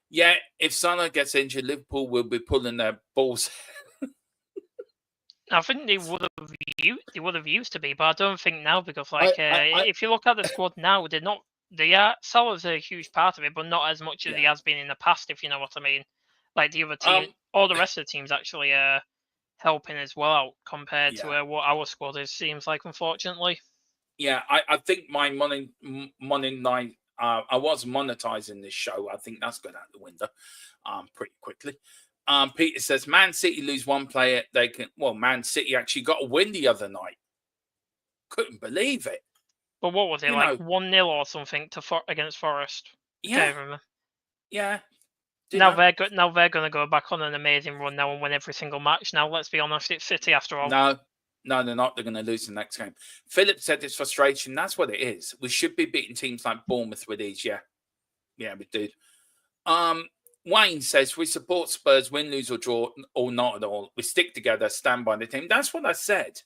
Yeah, if Salah gets injured, Liverpool will be pulling their balls. I think they would have used to be, but I don't think now because if you look at the squad now, they're not. They are Salah's a huge part of it, but not as much as he has been in the past. If you know what I mean, like the other team, all the rest of the teams actually helping as well compared to what our squad is. Seems like, unfortunately. Yeah, I think my money night. I was monetizing this show. I think that's going out the window pretty quickly. Peter says, Man City lose one player. They can. Well, Man City actually got a win the other night. Couldn't believe it. But what was it, 1-0 or something against Forest? Yeah. Yeah. Now they're going to go back on an amazing run now and win every single match. Now, let's be honest, it's City after all. No, they're not. They're going to lose the next game. Philip said it's frustration. That's what it is. We should be beating teams like Bournemouth with ease. Yeah, we did. Wayne says we support Spurs, win, lose or draw, or not at all. We stick together, stand by the team. That's what I said.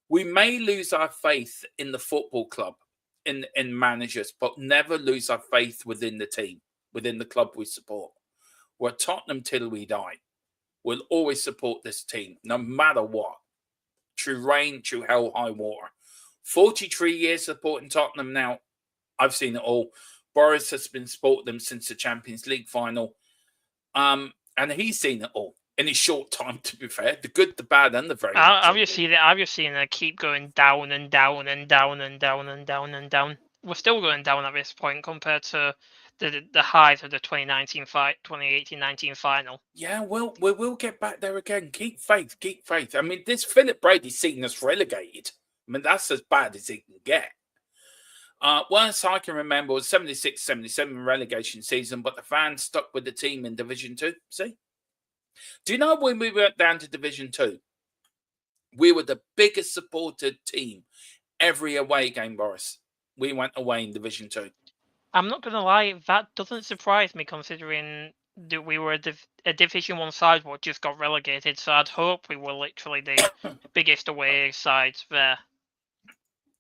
We may lose our faith in the football club, in managers, but never lose our faith within the team, within the club we support. We're Tottenham till we die. We'll always support this team, no matter what. Through rain, through hell, high water. 43 years supporting Tottenham now. I've seen it all. Boris has been supporting them since the Champions League final. And he's seen it all in his short time, to be fair. The good, the bad, and the very good. I've just seen it keep going down and down and down and down and down and down. We're still going down at this point compared to the highs of the 2018-19 final. Yeah, well, we will get back there again. Keep faith. I mean, this Philip Brady's seen us relegated. I mean, that's as bad as it can get. Worst I can remember was 76-77 relegation season, but the fans stuck with the team in Division 2. See? Do you know when we went down to Division 2? We were the biggest supported team every away game, Boris. We went away in Division 2. I'm not going to lie, that doesn't surprise me considering that we were a Division 1 side what just got relegated, so I'd hope we were literally the biggest away sides there.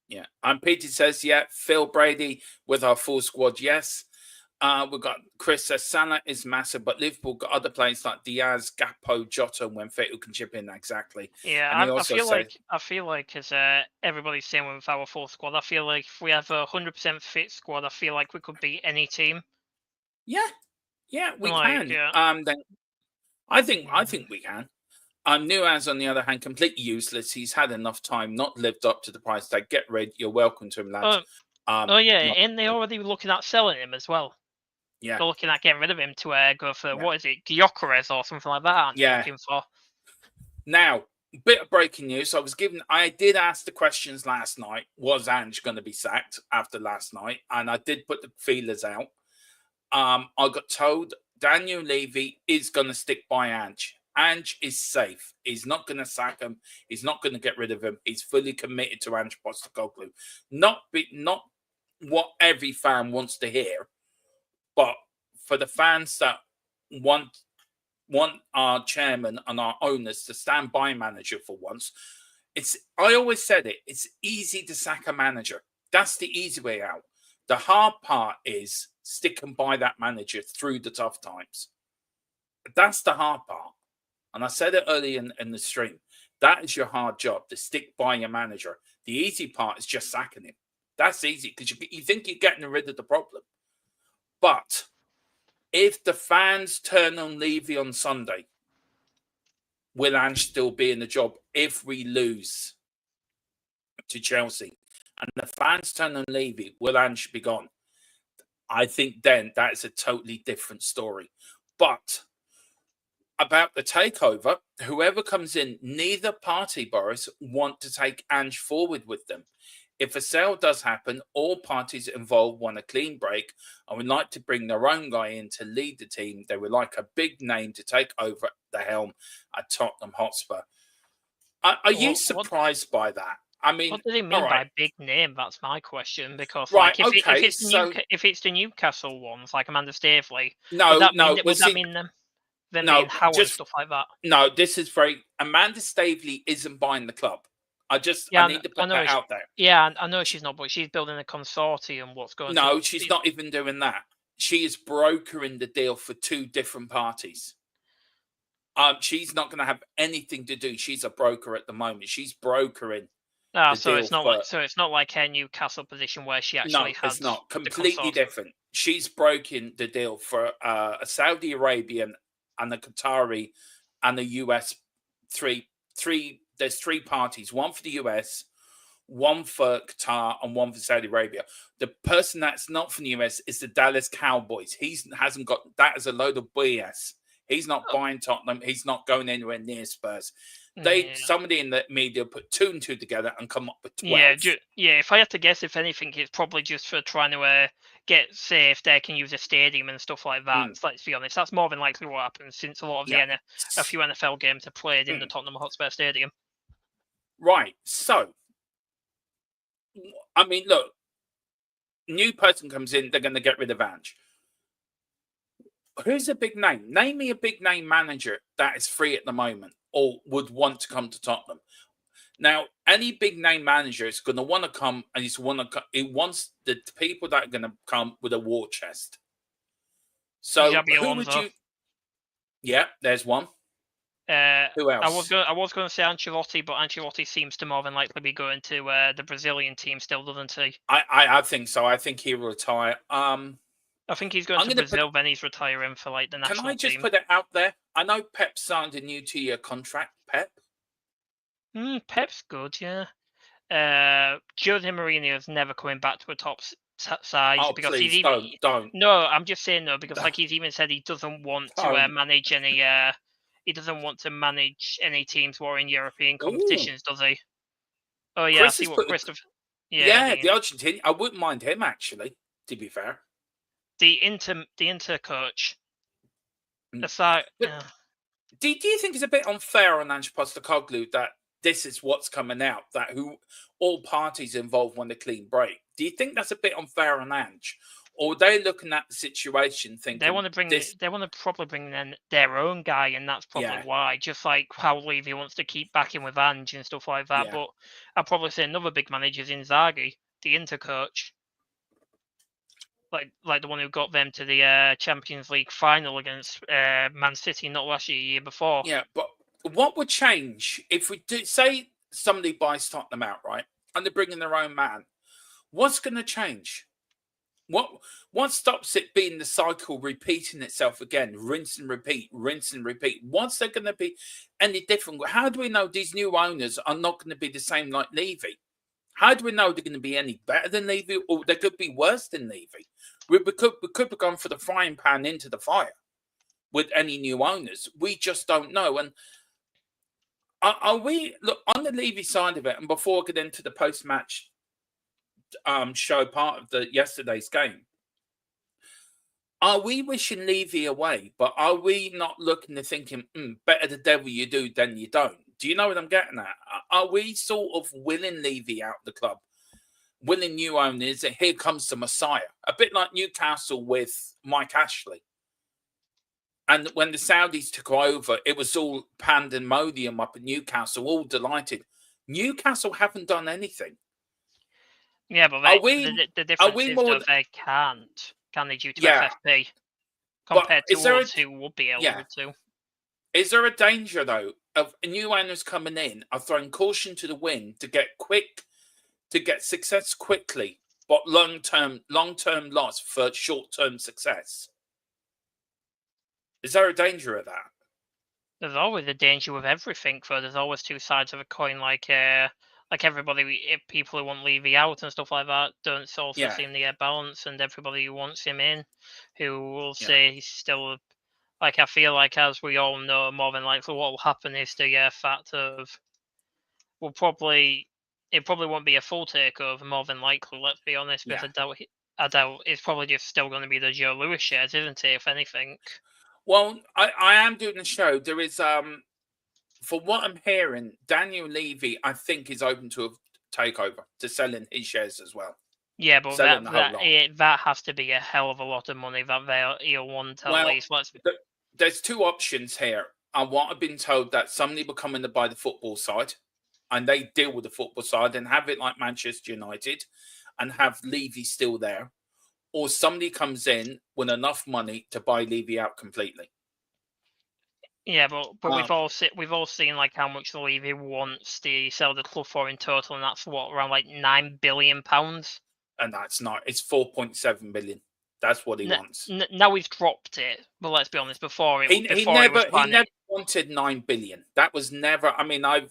Yeah, and Peter says, Phil Brady with our full squad, yes. We've got Chris says Salah is massive, but Liverpool got other players like Diaz, Gakpo, Jota, when fit who can chip in exactly. Yeah, I feel like as everybody's saying with our full squad, I feel like if we have a 100% fit squad, I feel like we could beat any team. Yeah, we can. Yeah. Then I think we can. Nuaz, on the other hand, completely useless. He's had enough time, not lived up to the price tag. Get rid. You're welcome to him, lads. And they're already looking at selling him as well. Yeah, they're looking at getting rid of him to go for what is it, Gyökeres or something like that? Aren't they looking for? Now, bit of breaking news. I did ask the questions last night. Was Ange going to be sacked after last night? And I did put the feelers out. I got told Daniel Levy is going to stick by Ange. Ange is safe. He's not going to sack him. He's not going to get rid of him. He's fully committed to Ange Postecoglou. Not what every fan wants to hear, but for the fans that want our chairman and our owners to stand by manager for once, I always said it. It's easy to sack a manager. That's the easy way out. The hard part is sticking by that manager through the tough times. That's the hard part. And I said it early in the stream. That is your hard job, to stick by your manager. The easy part is just sacking him. That's easy because you think you're getting rid of the problem. But if the fans turn on Levy on Sunday, will Ange still be in the job if we lose to Chelsea? And the fans turn on Levy, will Ange be gone? I think then that's a totally different story. But about the takeover, whoever comes in, neither party, Boris, want to take Ange forward with them. If a sale does happen, all parties involved want a clean break and would like to bring their own guy in to lead the team. They would like a big name to take over the helm at Tottenham Hotspur. Are you surprised by that? I mean, what do they mean by big name? That's my question. Because right, like, okay, if it's the Newcastle ones, like Amanda Staveley, no, would that no, mean, would that mean them being Howard and stuff like that? No, this is very. Amanda Staveley isn't buying the club. I need to put that out there. Yeah, I know she's not, but she's building a consortium. What's going? No, she's not even doing that. She is brokering the deal for two different parties. She's not going to have anything to do. She's a broker at the moment. She's brokering. So it's not like her Newcastle position where she actually has. No, it's not. Completely different. She's broken the deal for a Saudi Arabian and a Qatari and a US. There's three parties. One for the US, one for Qatar, and one for Saudi Arabia. The person that's not from the US is the Dallas Cowboys. He hasn't got that as a load of BS. He's not buying Tottenham. He's not going anywhere near Spurs. Somebody in the media put 2 and 2 together and come up with 12. Yeah. If I had to guess, if anything, it's probably just for trying to say if they can use a stadium and stuff like that. Let's be honest, that's more than likely what happens, since a lot of a few NFL games are played in the Tottenham Hotspur Stadium. Right. So, I mean, look, new person comes in, they're going to get rid of Ange. Who's a big name? Name me a big name manager that is free at the moment or would want to come to Tottenham. Now, any big name manager is going to want to come, and he wants the people that are going to come with a war chest. So who would you? Yeah, there's one. Who else? I was going to say Ancelotti, but Ancelotti seems to more than likely be going to the Brazilian team still, doesn't he? I think so. I think he will retire. I think he's going to Brazil, then he's retiring for like the national team. Can I just put it out there? I know Pep signed a new 2-year contract. Pep? Pep's good, yeah. Jose Mourinho is never coming back to a top side because please, he's even don't. No, I'm just saying no, because like he's even said he doesn't want to manage any. He doesn't want to manage any teams who are in European competitions, does he? Oh yeah, I see what Christopher. Yeah, the Argentinian. I wouldn't mind him actually. To be fair. The Inter coach. It's like, do you think it's a bit unfair on Ange Postecoglou that this is what's coming out, that all parties involved want a clean break? Do you think that's a bit unfair on Ange, or are they looking at the situation thinking they want to probably bring in their own guy, and that's probably why. Just like how Levy wants to keep backing with Ange and stuff like that. Yeah. But I'd probably say another big manager is Inzaghi, the Inter coach. Like the one who got them to the Champions League final against Man City, not last year before. Yeah, but what would change if we do say somebody buys Tottenham out, right, and they're bringing their own man? What's going to change? What stops it being the cycle repeating itself again? Rinse and repeat, rinse and repeat. What's there going to be any different? How do we know these new owners are not going to be the same like Levy? How do we know they're going to be any better than Levy, or they could be worse than Levy? We could have gone for the frying pan into the fire with any new owners. We just don't know. And are we, look, on the Levy side of it, and before I get into the post-match show part of yesterday's game, are we wishing Levy away? But are we not looking to thinking, better the devil you do than you don't? Do you know what I'm getting at? Are we sort of willing Levy out the club? Willing new owners, and here comes the Messiah. A bit like Newcastle with Mike Ashley. And when the Saudis took over, it was all pandemonium up at Newcastle, all delighted. Newcastle haven't done anything. Yeah, but the difference is that they can't. Can they due to FFP? Compared to us who would be able to. Is there a danger, though, of new owners coming in are throwing caution to the wind to get success quickly, but long-term loss for short-term success? Is there a danger of that? There's always a danger with everything, though. There's always two sides of a coin, like like everybody, if people who want Levy out and stuff like that, don't also Yeah. seem to get balance, and everybody who wants him in, who will Yeah. say he's still. Like, I feel like, as we all know, more than likely what will happen is the fact of it probably won't be a full takeover. More than likely, let's be honest, because Yeah. I doubt it's probably just still going to be the Joe Lewis shares, isn't it? If anything. Well, I am doing a show. There is for what I'm hearing, Daniel Levy, I think, is open to a takeover, to selling his shares as well. Yeah, but Selling the whole lot. that has to be a hell of a lot of money that he'll want at Well, least. there's two options here. And what I've been told, that somebody will come in to buy the football side, and they deal with the football side and have it like Manchester United, and have Levy still there, or somebody comes in with enough money to buy Levy out completely. Yeah, but we've all seen like how much the Levy wants to sell the club for in total, and that's what, around like £9 billion. And that's not. It's 4.7 billion. That's what he wants. Now he's dropped it, but let's be honest. He never wanted 9 billion. That was never. I mean, the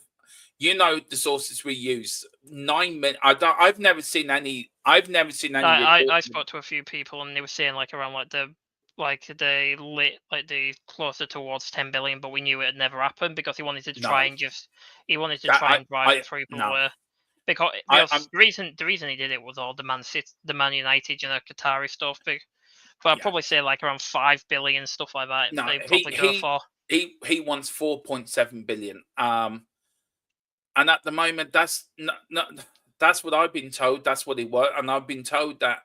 sources we use. 9 million. I've never seen any. I spoke to a few people, and they were saying like around the closer towards 10 billion, but we knew it had never happened because he wanted to try and drive it through. Because the reason he did it was all the Man United, Qatari stuff. But I'd probably say like around 5 billion, stuff like that. No, they probably go for. He wants 4.7 billion. And at the moment, that's what I've been told. That's what he wants, and I've been told that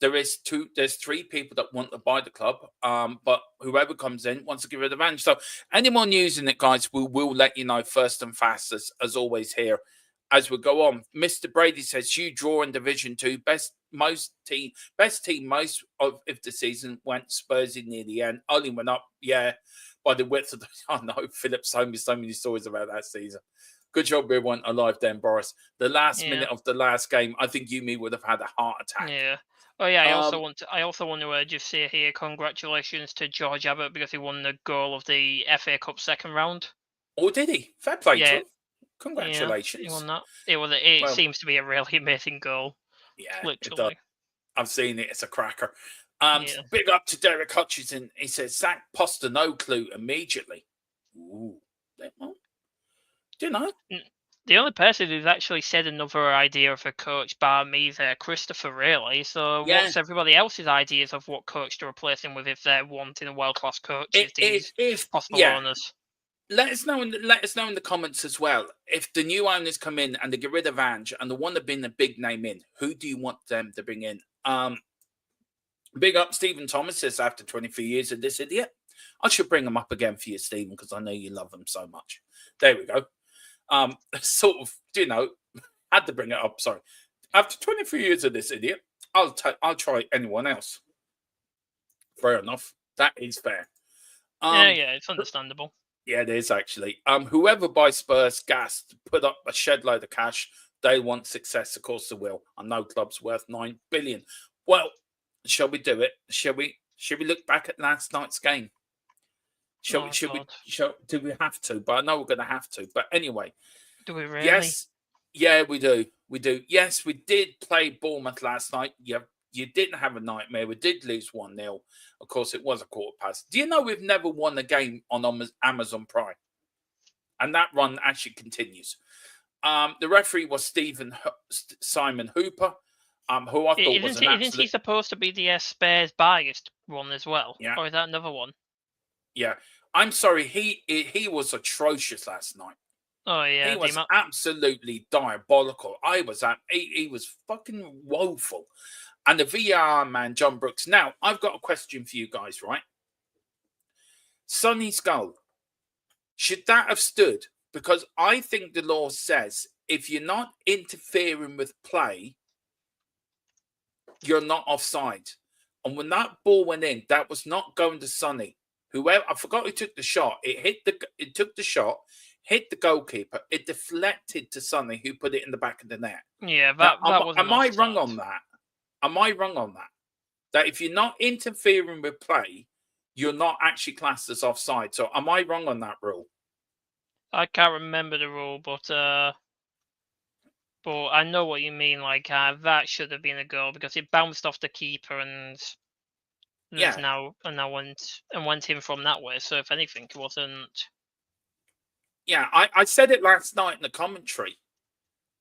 there's 3 people that want to buy the club. But whoever comes in wants to give it a advantage. So any more news in it, guys, we will let you know first and fast, as always here. As we go on, Mr. Brady says, "You draw in Division 2, best team most of the season went Spursy near the end. Only went up, by the width of the." I know Philip's told me so many stories about that season. Good job we weren't alive then, Boris. The last minute of the last game, I think me would have had a heart attack. Yeah. Oh yeah. I also want to just say here, congratulations to George Abbott because he won the goal of the FA Cup second round. Oh, did he? Fair play to him. Congratulations. Yeah, he won that. It seems to be a really amazing goal. Yeah, literally. I've seen it. It's a cracker. Big up to Derek Hutchinson. He says, sack Postecoglou immediately. Ooh. Do you know? The only person who's actually said another idea of a coach bar me there, Christopher, really. So what's everybody else's ideas of what coach to replace him with if they're wanting a world-class coach? If possible owners. Let us know in the comments as well. If the new owners come in and they get rid of Ange and they want to bring a big name in, who do you want them to bring in? Big up, Stephen Thomas says, after 23 years of this idiot. I should bring him up again for you, Stephen, because I know you love him so much. There we go. Sort of, had to bring it up. Sorry. After 23 years of this idiot, I'll try anyone else. Fair enough. That is fair. It's understandable. Yeah, it is actually. Whoever buys Spurs gas to put up a shed load of cash, they want success. Of course, they will. I know club's worth 9 billion. Well, shall we do it? Shall we look back at last night's game? Do we have to? But I know we're going to have to. But anyway, do we really? Yes, yeah, we do. We do. Yes, we did play Bournemouth last night. You didn't have a nightmare. We did lose 1-0. Of course, it was a quarter past. Do you know we've never won a game on Amazon Prime? And that run actually continues. The referee was Simon Hooper, who I thought was an absolute... Isn't he supposed to be the Spurs biased one as well? Yeah. Or is that another one? Yeah. I'm sorry. He was atrocious last night. Oh, yeah. He was absolutely diabolical. He was fucking woeful. And the VR man, John Brooks. Now, I've got a question for you guys, right? Sonny's goal. Should that have stood? Because I think the law says if you're not interfering with play, you're not offside. And when that ball went in, that was not going to Sonny. Whoever, I forgot who took the shot. It took the shot, hit the goalkeeper. It deflected to Sonny, who put it in the back of the net. Yeah, that was. Am I wrong on that? Am I wrong on that? That if you're not interfering with play, you're not actually classed as offside. So am I wrong on that rule? I can't remember the rule, but But I know what you mean. Like that should have been a goal because it bounced off the keeper and Yeah. went in from that way. So if anything, it wasn't. Yeah, I said it last night in the commentary.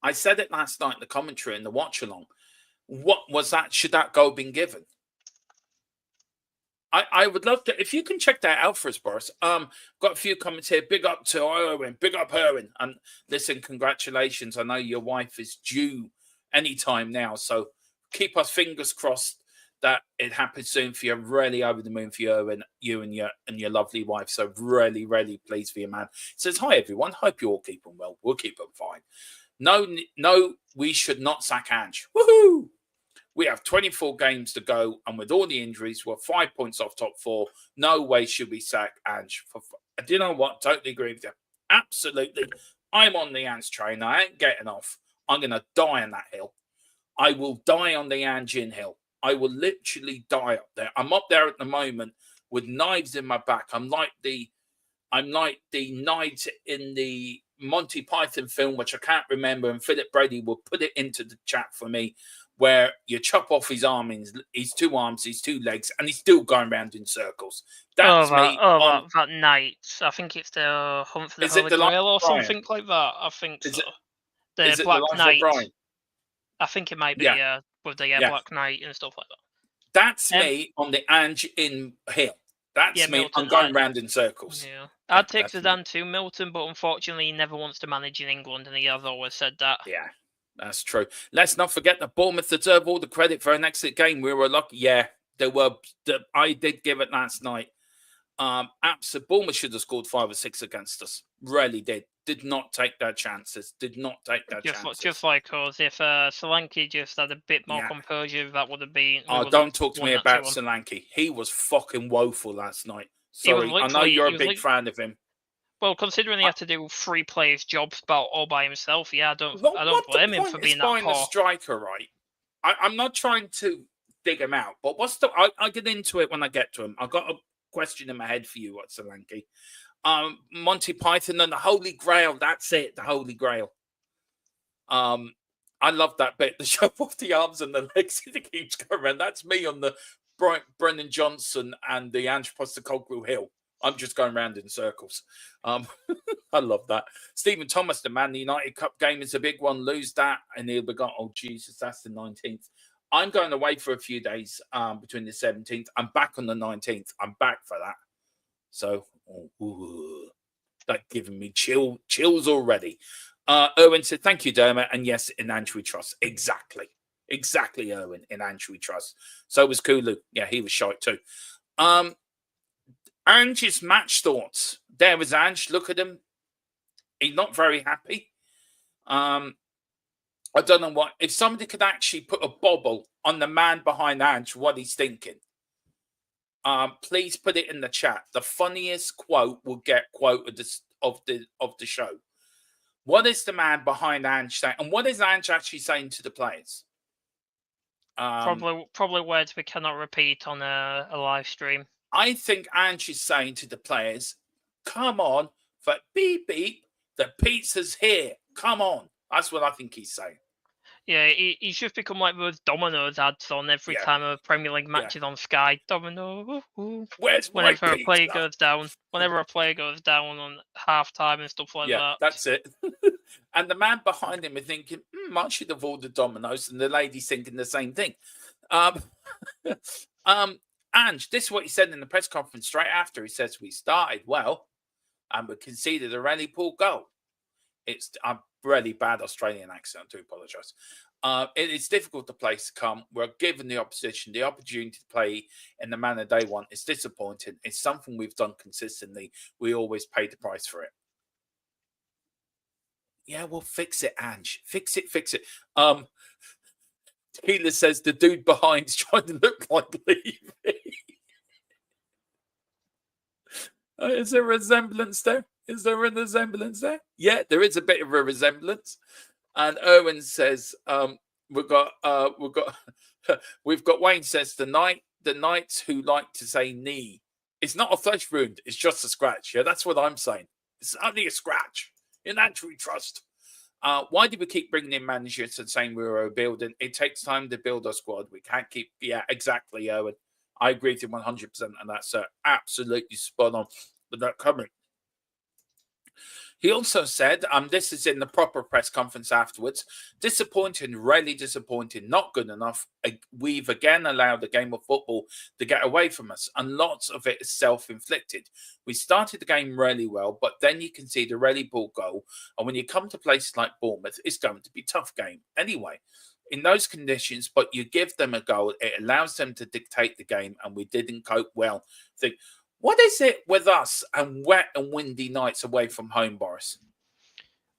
I said it last night in the commentary in the watch along. What was that? Should that goal been given? I would love to, if you can check that out for us, Boris. Got a few comments here. Big up to Erwin. Big up, Erwin. And listen, congratulations. I know your wife is due anytime now. So keep us fingers crossed that it happens soon for you. Really over the moon for you, Erwin, you and your lovely wife. So really, really pleased for you, man. Says, hi, everyone. Hope you're all keeping well. We'll keep them fine. No, we should not sack Ange. Woohoo! We have 24 games to go, and with all the injuries, we're 5 points off top 4. No way should we sack Ange. Do you know what? Totally agree with you. Absolutely. I'm on the Ange train. I ain't getting off. I'm going to die on that hill. I will die on the Ange in hill. I will literally die up there. I'm up there at the moment with knives in my back. I'm like the knights in the Monty Python film, which I can't remember, and Philip Brady will put it into the chat for me, where you chop off his arm, his 2 arms, his 2 legs, and he's still going around in circles. That's me. That night. I think it's the Hunt for the Holy Grail or something like that. I think so. The Black Knight. I think it might be with the Black Knight and stuff like that. That's me on the Ange in hill. That's me. I'm going round in circles. Yeah. I'd take Zidane to Milton, but unfortunately he never wants to manage in England, and he has always said that. Yeah. That's true. Let's not forget that Bournemouth deserve all the credit for an exit game. We were lucky. Yeah, they were. I did give it last night. Absolutely, Bournemouth should have scored 5 or 6 against us. Really did. Did not take their chances. Did not take their chances. Just like us. If Solanke just had a bit more composure, that would have been. Don't talk to me about Solanke. He was fucking woeful last night. Sorry, I know you're a big fan of him. Well, considering he had to do 3 players' jobs all by himself, I don't blame him for being that poor. A striker, right? I'm not trying to dig him out, but I'll get into it when I get to him. I've got a question in my head for you, Solanke. Monty Python and the Holy Grail. That's it, the Holy Grail. I love that bit. The chop off the arms and the legs. It keeps going around. That's me on the Brennan Johnson and the Ange Postecoglou hill. I'm just going around in circles. I love that. Stephen Thomas, the Man United Cup game is a big one. Lose that, and he'll be gone. Oh, Jesus, that's the 19th. I'm going away for a few days between the 17th. I'm back on the 19th. I'm back for that. So, that's giving me chills already. Erwin said, thank you, Dermot. And yes, in Ange we trust. Exactly, Erwin. In Ange we trust. So was Kulu. Yeah, he was shite too. Ange's match thoughts. There was Ange. Look at him. He's not very happy. I don't know what. If somebody could actually put a bobble on the man behind Ange, what he's thinking, please put it in the chat. The funniest quote will get quoted of the show. What is the man behind Ange saying? And what is Ange actually saying to the players? Probably words we cannot repeat on a live stream. I think Ange is saying to the players, come on, for beep, beep, the pizza's here. Come on. That's what I think he's saying. Yeah, he's just become like those Domino's ads on every time a Premier League match is on Sky. Domino. Where's whenever a player goes down. Whenever a player goes down on half-time and stuff like that. Yeah, that's it. And the man behind him is thinking, I should have ordered Domino's. And the lady's thinking the same thing. Ange, this is what he said in the press conference straight after. He says, we started well and we conceded a really poor goal. It's a really bad Australian accent. I do apologise. It is difficult to place to come. We're given the opposition the opportunity to play in the manner they want. It's disappointing. It's something we've done consistently. We always pay the price for it. Yeah, well, fix it, Ange. Fix it. Tequila says the dude behind's trying to look like Levy. Is there a resemblance there? Yeah, there is a bit of a resemblance. And Erwin says, we've got Wayne says the knights who like to say knee. It's not a flesh wound, it's just a scratch. Yeah, that's what I'm saying. It's only a scratch. In Ange we trust. Why do we keep bringing in managers and saying we're rebuilding? It takes time to build a squad. We can't keep, yeah, exactly, Owen. I agree with you 100%, and that's absolutely spot on with that comment. He also said, this is in the proper press conference afterwards, disappointing, really disappointing, not good enough. We've again allowed the game of football to get away from us, and lots of it is self-inflicted. We started the game really well, but then you can see the really poor goal, and when you come to places like Bournemouth, it's going to be a tough game anyway. In those conditions, but you give them a goal, it allows them to dictate the game, and we didn't cope well. What is it with us and wet and windy nights away from home, Boris?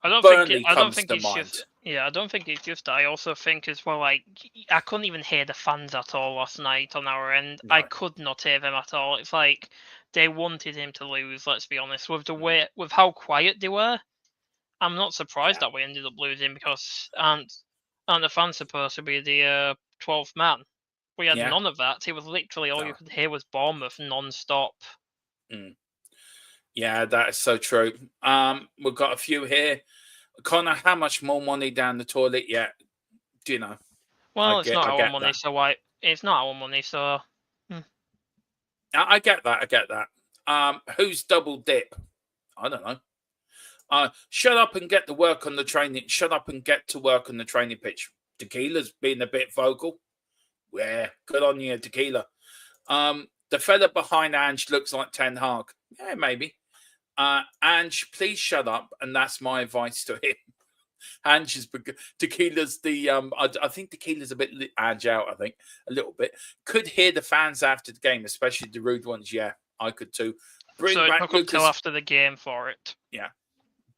I don't Burnley think comes to it's mind. just. Yeah, I don't think it's just that. I also think as well, like, I couldn't even hear the fans at all last night on our end. No. I could not hear them at all. It's like they wanted him to lose. Let's be honest. With the way, with how quiet they were, I'm not surprised that we ended up losing because aren't the fans supposed to be the 12th man? We had none of that. It was literally all you could hear was Bournemouth non-stop. Yeah, that is so true. We've got a few here. Connor, how much more money down the toilet yet? Do you know? Well, it's not our money, so why? It's not our money, so. I get that. I get that. Who's double dip? I don't know. Shut up and get to work on the training. Shut up and get to work on the training pitch. Tequila's been a bit vocal. Yeah, good on you, Tequila. The fella behind Ange looks like Ten Hag. Yeah, maybe. Ange, please shut up, and that's my advice to him. Ange is Tequila's the I think Tequila's a bit Ange out. I think a little bit. Could hear the fans after the game, especially the rude ones. Yeah, I could too. So it took until after the game for it. Yeah.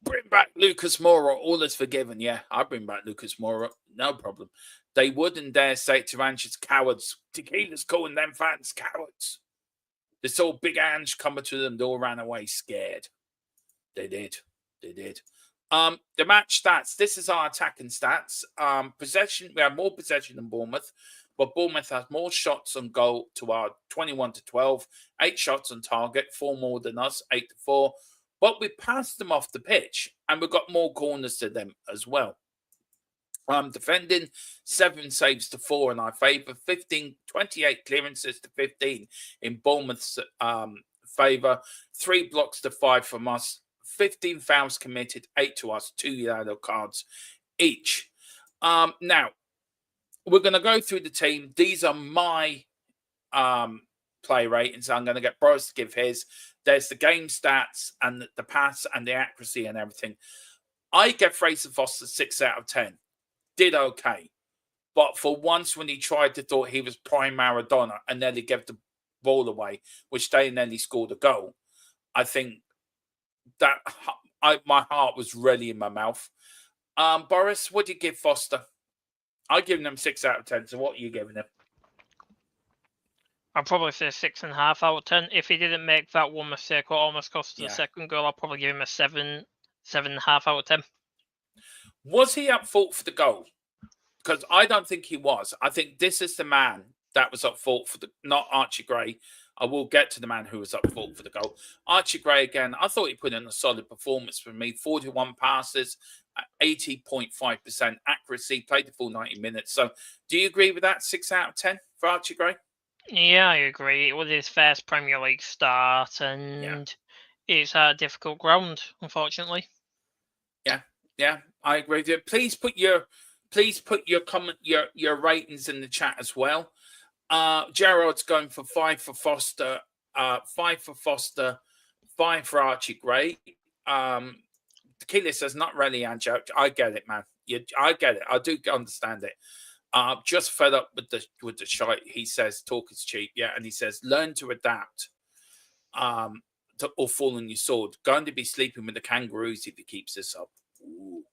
Bring back Lucas Moura. All is forgiven. Yeah, I bring back Lucas Moura. No problem. They wouldn't dare say to Ange's cowards. Tequila's calling them fans cowards. They saw Big Ange coming to them. They all ran away scared. They did. They did. The match stats. This is our attacking stats. Possession. We have more possession than Bournemouth, but Bournemouth has more shots on goal to our 21-12. 8 shots on target, 4 more than us, 8-4. But we passed them off the pitch, and we've got more corners to them as well. Defending 7 saves to 4 in our favour, 28 clearances to 15 in Bournemouth's favour, 3 blocks to 5 from us, 15 fouls committed, 8 to us, 2 yellow cards each. Now, we're going to go through the team. These are my play ratings. I'm going to get Boris to give his. There's the game stats and the pass and the accuracy and everything. I get Fraser Foster 6 out of 10. Did okay. But for once when he tried to thought he was prime Maradona and nearly gave the ball away, which they nearly scored a goal, I think that my heart was really in my mouth. Boris, what do you give Foster? I'm giving him 6 out of 10. So what are you giving him? I'll probably say 6.5 out of 10. If he didn't make that one mistake or almost cost the second goal, I'll probably give him a 7.5 out of 10. Was he at fault for the goal? Because I don't think he was. I think this is the man that was at fault for not Archie Gray. I will get to the man who was at fault for the goal. Archie Gray, again, I thought he put in a solid performance for me. 41 passes, 80.5% accuracy, played the full 90 minutes. So do you agree with that? 6 out of 10 for Archie Gray? Yeah, I agree. It was his first Premier League start, and it's a difficult ground, unfortunately. Yeah, I agree with you. Please put your comment, your ratings in the chat as well. Gerard's going for 5 for Foster, 5 for Foster, 5 for Archie Gray. Tequila says not really, Ange. I get it, man. I get it. I do understand it. Just fed up with the shite. He says talk is cheap. Yeah, and he says learn to adapt. Or fall on your sword. Going to be sleeping with the kangaroos if he keeps this up. Ooh.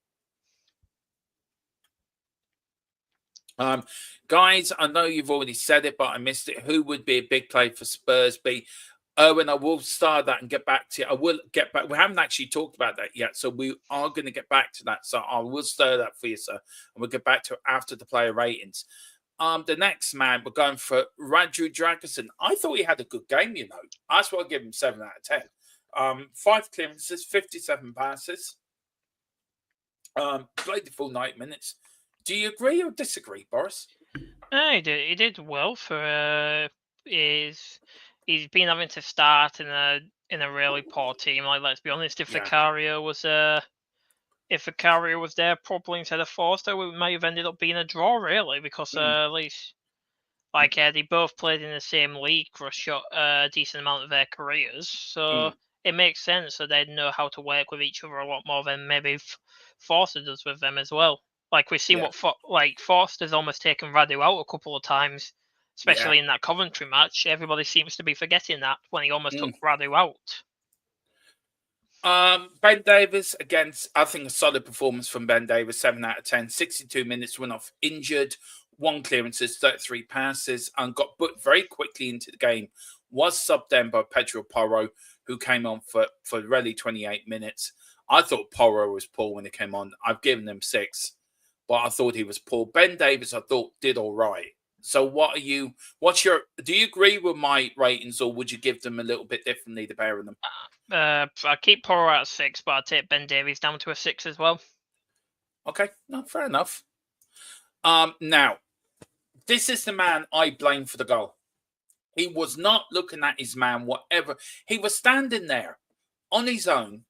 Guys, I know you've already said it, but I missed it. Who would be a big play for Spurs? Owen, I will start that and get back to you. I will get back. We haven't actually talked about that yet, so we are going to get back to that. So I will stir that for you, sir, and we'll get back to it after the player ratings. The next man, we're going for Raju Dragerson. I thought he had a good game, you know. That's why I give him 7 out of 10. 5 clearances, 57 passes. Played the full 90 minutes. Do you agree or disagree, Boris? He did well for he's been having to start in a really poor team. Like, let's be honest, if Vicario was there properly instead of Forster, we might have ended up being a draw, really, because at least they both played in the same league for a decent amount of their careers, so it makes sense that they'd know how to work with each other a lot more than maybe Forster does with them as well. Like, we've seen Forster's almost taken Radu out a couple of times, especially in that Coventry match. Everybody seems to be forgetting that when he almost took Radu out. Ben Davies, against, I think, a solid performance from Ben Davies, 7 out of 10, 62 minutes, went off injured, 1 clearances, 33 passes, and got booked very quickly into the game. Was subbed then by Pedro Porro, who came on for really 28 minutes. I thought Porro was poor when he came on. I've given him 6, but I thought he was poor. Ben Davies, I thought, did all right. So do you agree with my ratings, or would you give them a little bit differently, the pair of them? I keep Porro at 6, but I'd take Ben Davies down to a 6 as well. Okay, no, fair enough. Now, this is the man I blame for the goal. He was not looking at his man, whatever. He was standing there on his own,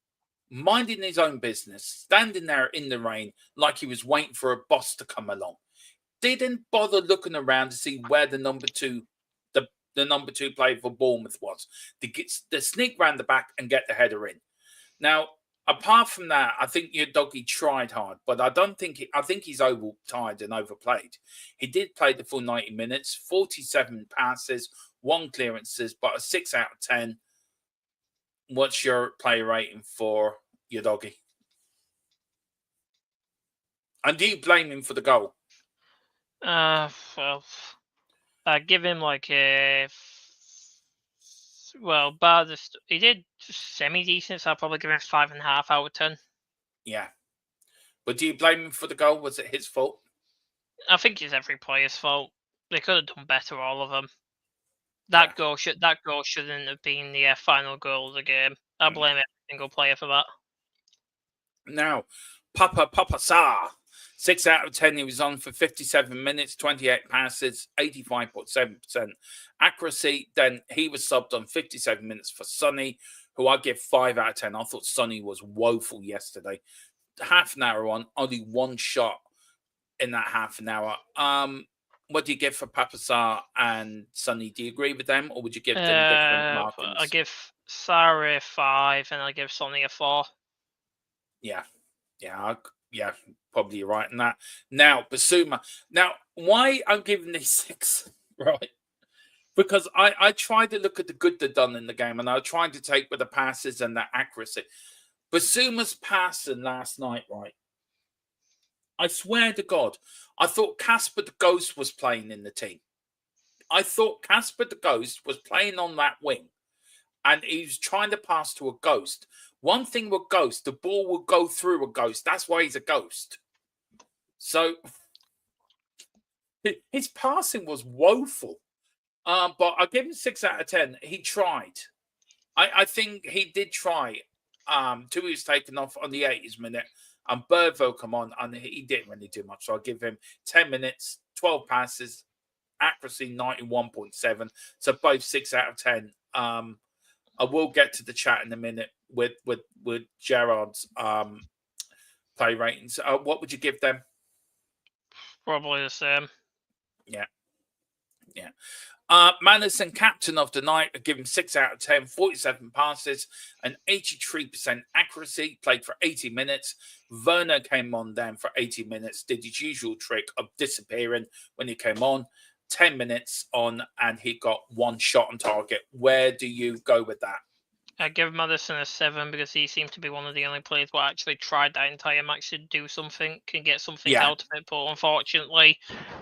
minding his own business, standing there in the rain like he was waiting for a boss to come along. Didn't bother looking around to see where the number 2 player for Bournemouth was. The sneak round the back and get the header in. Now, apart from that, I think your doggy tried hard, but I think he's overtired and overplayed. He did play the full 90 minutes, 47 passes, 1 clearances, but a 6 out of 10. What's your player rating for your doggy? And do you blame him for the goal? Well, I give him like a... Well, he did semi-decent, so I'll probably give him 5.5 out of 10. Yeah. But do you blame him for the goal? Was it his fault? I think it's every player's fault. They could have done better, all of them. That goal shouldn't have been the final goal of the game. I blame every single player for that. Now, Papa Sarr, 6 out of 10. He was on for 57 minutes, 28 passes, 85.7% accuracy. Then he was subbed on 57 minutes for Sonny, who I give 5 out of 10. I thought Sonny was woeful yesterday. Half an hour on, only 1 shot in that half an hour. What do you give for Papa Sarr and Sonny? Do you agree with them, or would you give them different markings? I give Sarr a 5 and I give Sonny a 4. Yeah, probably you're right in that. Now, Basuma. Now, why I'm giving these 6, right? Because I tried to look at the good they've done in the game, and I tried to take with the passes and the accuracy. Basuma's passing last night, right? I swear to God, I thought Casper the Ghost was playing in the team. I thought Casper the Ghost was playing on that wing, and he was trying to pass to a ghost. One thing with Ghost, the ball will go through a ghost. That's why he's a ghost. So his passing was woeful. But I'll give him 6 out of 10. He tried. I think he did try. Two was taken off on the 80th minute, and Burville come on, and he didn't really do much. So I'll give him 10 minutes, 12 passes, accuracy 91.7. So both 6 out of 10. I will get to the chat in a minute with Gerard's play ratings. What would you give them? Probably the same. Yeah. Madison, captain of the night, I give him 6 out of 10, 47 passes, and 83% accuracy, played for 80 minutes. Werner came on then for 80 minutes, did his usual trick of disappearing when he came on. 10 minutes on, and he got 1 shot on target. Where do you go with that? I give Madison a 7 because he seemed to be one of the only players who actually tried that entire match to do something and get something out of it. But unfortunately,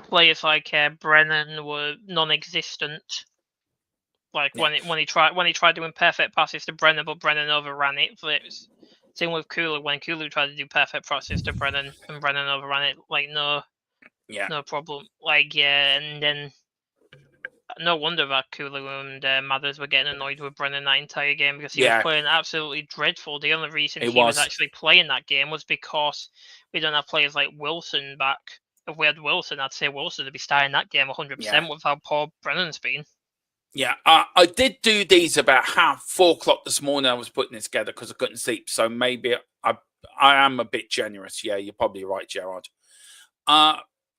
players like Brennan were non-existent. Like when he tried doing perfect passes to Brennan, but Brennan overran it. Same with Kulu. When Kulu tried to do perfect passes to Brennan and Brennan overran it, no problem. And then no wonder that Kulu and Mathers were getting annoyed with Brennan that entire game, because he was playing absolutely dreadful. The only reason he was actually playing that game was because we don't have players like Wilson back. If we had Wilson, I'd say Wilson would be starting that game 100% with how poor Brennan's been. Yeah, I did do these about 4 o'clock this morning. I was putting this together because I couldn't sleep. So maybe I am a bit generous. Yeah, you're probably right, Gerard.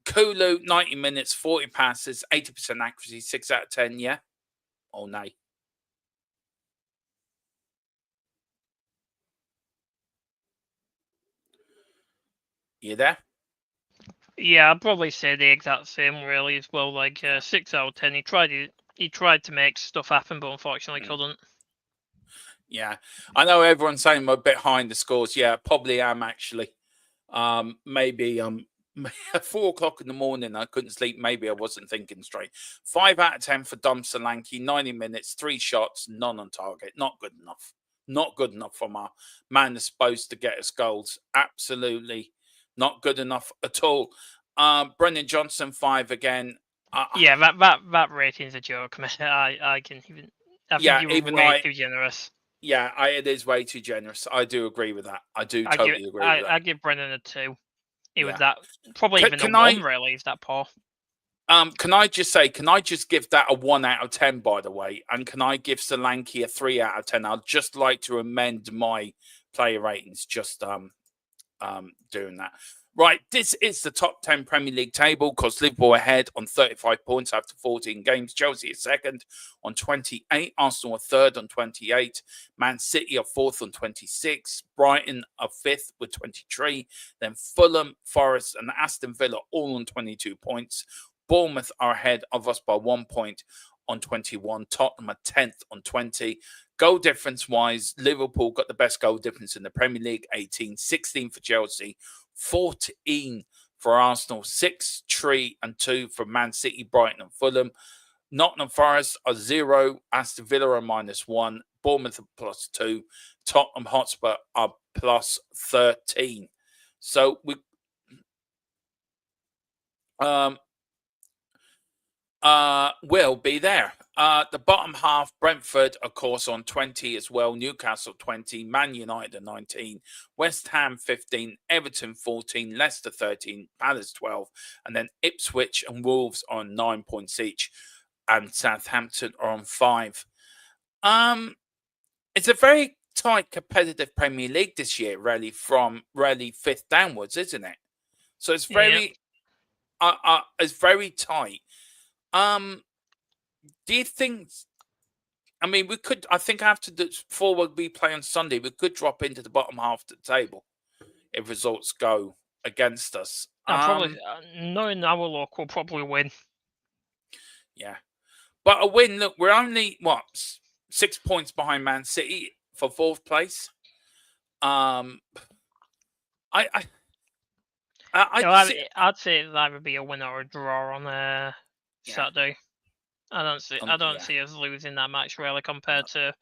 Kulu, 90 minutes, 40 passes, 80% accuracy, 6 out of 10, yeah? Or nay? You there? Yeah, I'd probably say the exact same, really, as well. Like 6 out of 10. He tried to make stuff happen, but unfortunately couldn't. Yeah, I know everyone's saying I'm a bit high in the scores. Yeah, probably am actually. Maybe 4 o'clock in the morning, I couldn't sleep. Maybe I wasn't thinking straight. 5 out of 10 for Dom Solanke, 90 minutes, 3 shots, none on target. Not good enough. Not good enough from our man that's supposed to get us goals. Absolutely not good enough at all. Brendan Johnson, 5 again. Yeah, that rating's a joke, man. I think you were way too generous. Yeah, it is way too generous. I do agree with that. I do totally agree with that. I give Brendan a 2. It was that probably even a 1, really. Is that poor? Can I just give that a 1 out of 10, by the way? And can I give Solanke a 3 out of 10? I'd just like to amend my player ratings, just doing that. Right, this is the top 10 Premier League table, because Liverpool ahead on 35 points after 14 games. Chelsea is second on 28. Arsenal are third on 28. Man City are fourth on 26. Brighton are fifth with 23. Then Fulham, Forest and Aston Villa all on 22 points. Bournemouth are ahead of us by 1 point on 21. Tottenham are 10th on 20. Goal difference-wise, Liverpool got the best goal difference in the Premier League, 18. 16 for Chelsea, 14 for Arsenal, 6, 3 and 2 for Man City, Brighton and Fulham. Nottingham Forest are 0. Aston Villa are -1. Bournemouth are +2. Tottenham Hotspur are +13. So we will be there. The bottom half, Brentford, of course, on 20 as well. Newcastle 20, Man United 19, West Ham 15, Everton 14, Leicester 13, Palace 12, and then Ipswich and Wolves are on 9 points each, and Southampton are on 5. It's a very tight, competitive Premier League this year, really, from really 5th downwards, isn't it? So it's very, it's very tight. Do you think? I mean, we could. I think after the forward we play on Sunday, we could drop into the bottom half of the table if results go against us. Probably, knowing our luck, we'll probably win. Yeah, but a win. Look, we're only 6 points behind Man City for 4th place. I'd say it'll either be a win or a draw on Saturday. I don't see us losing that match, really, compared to,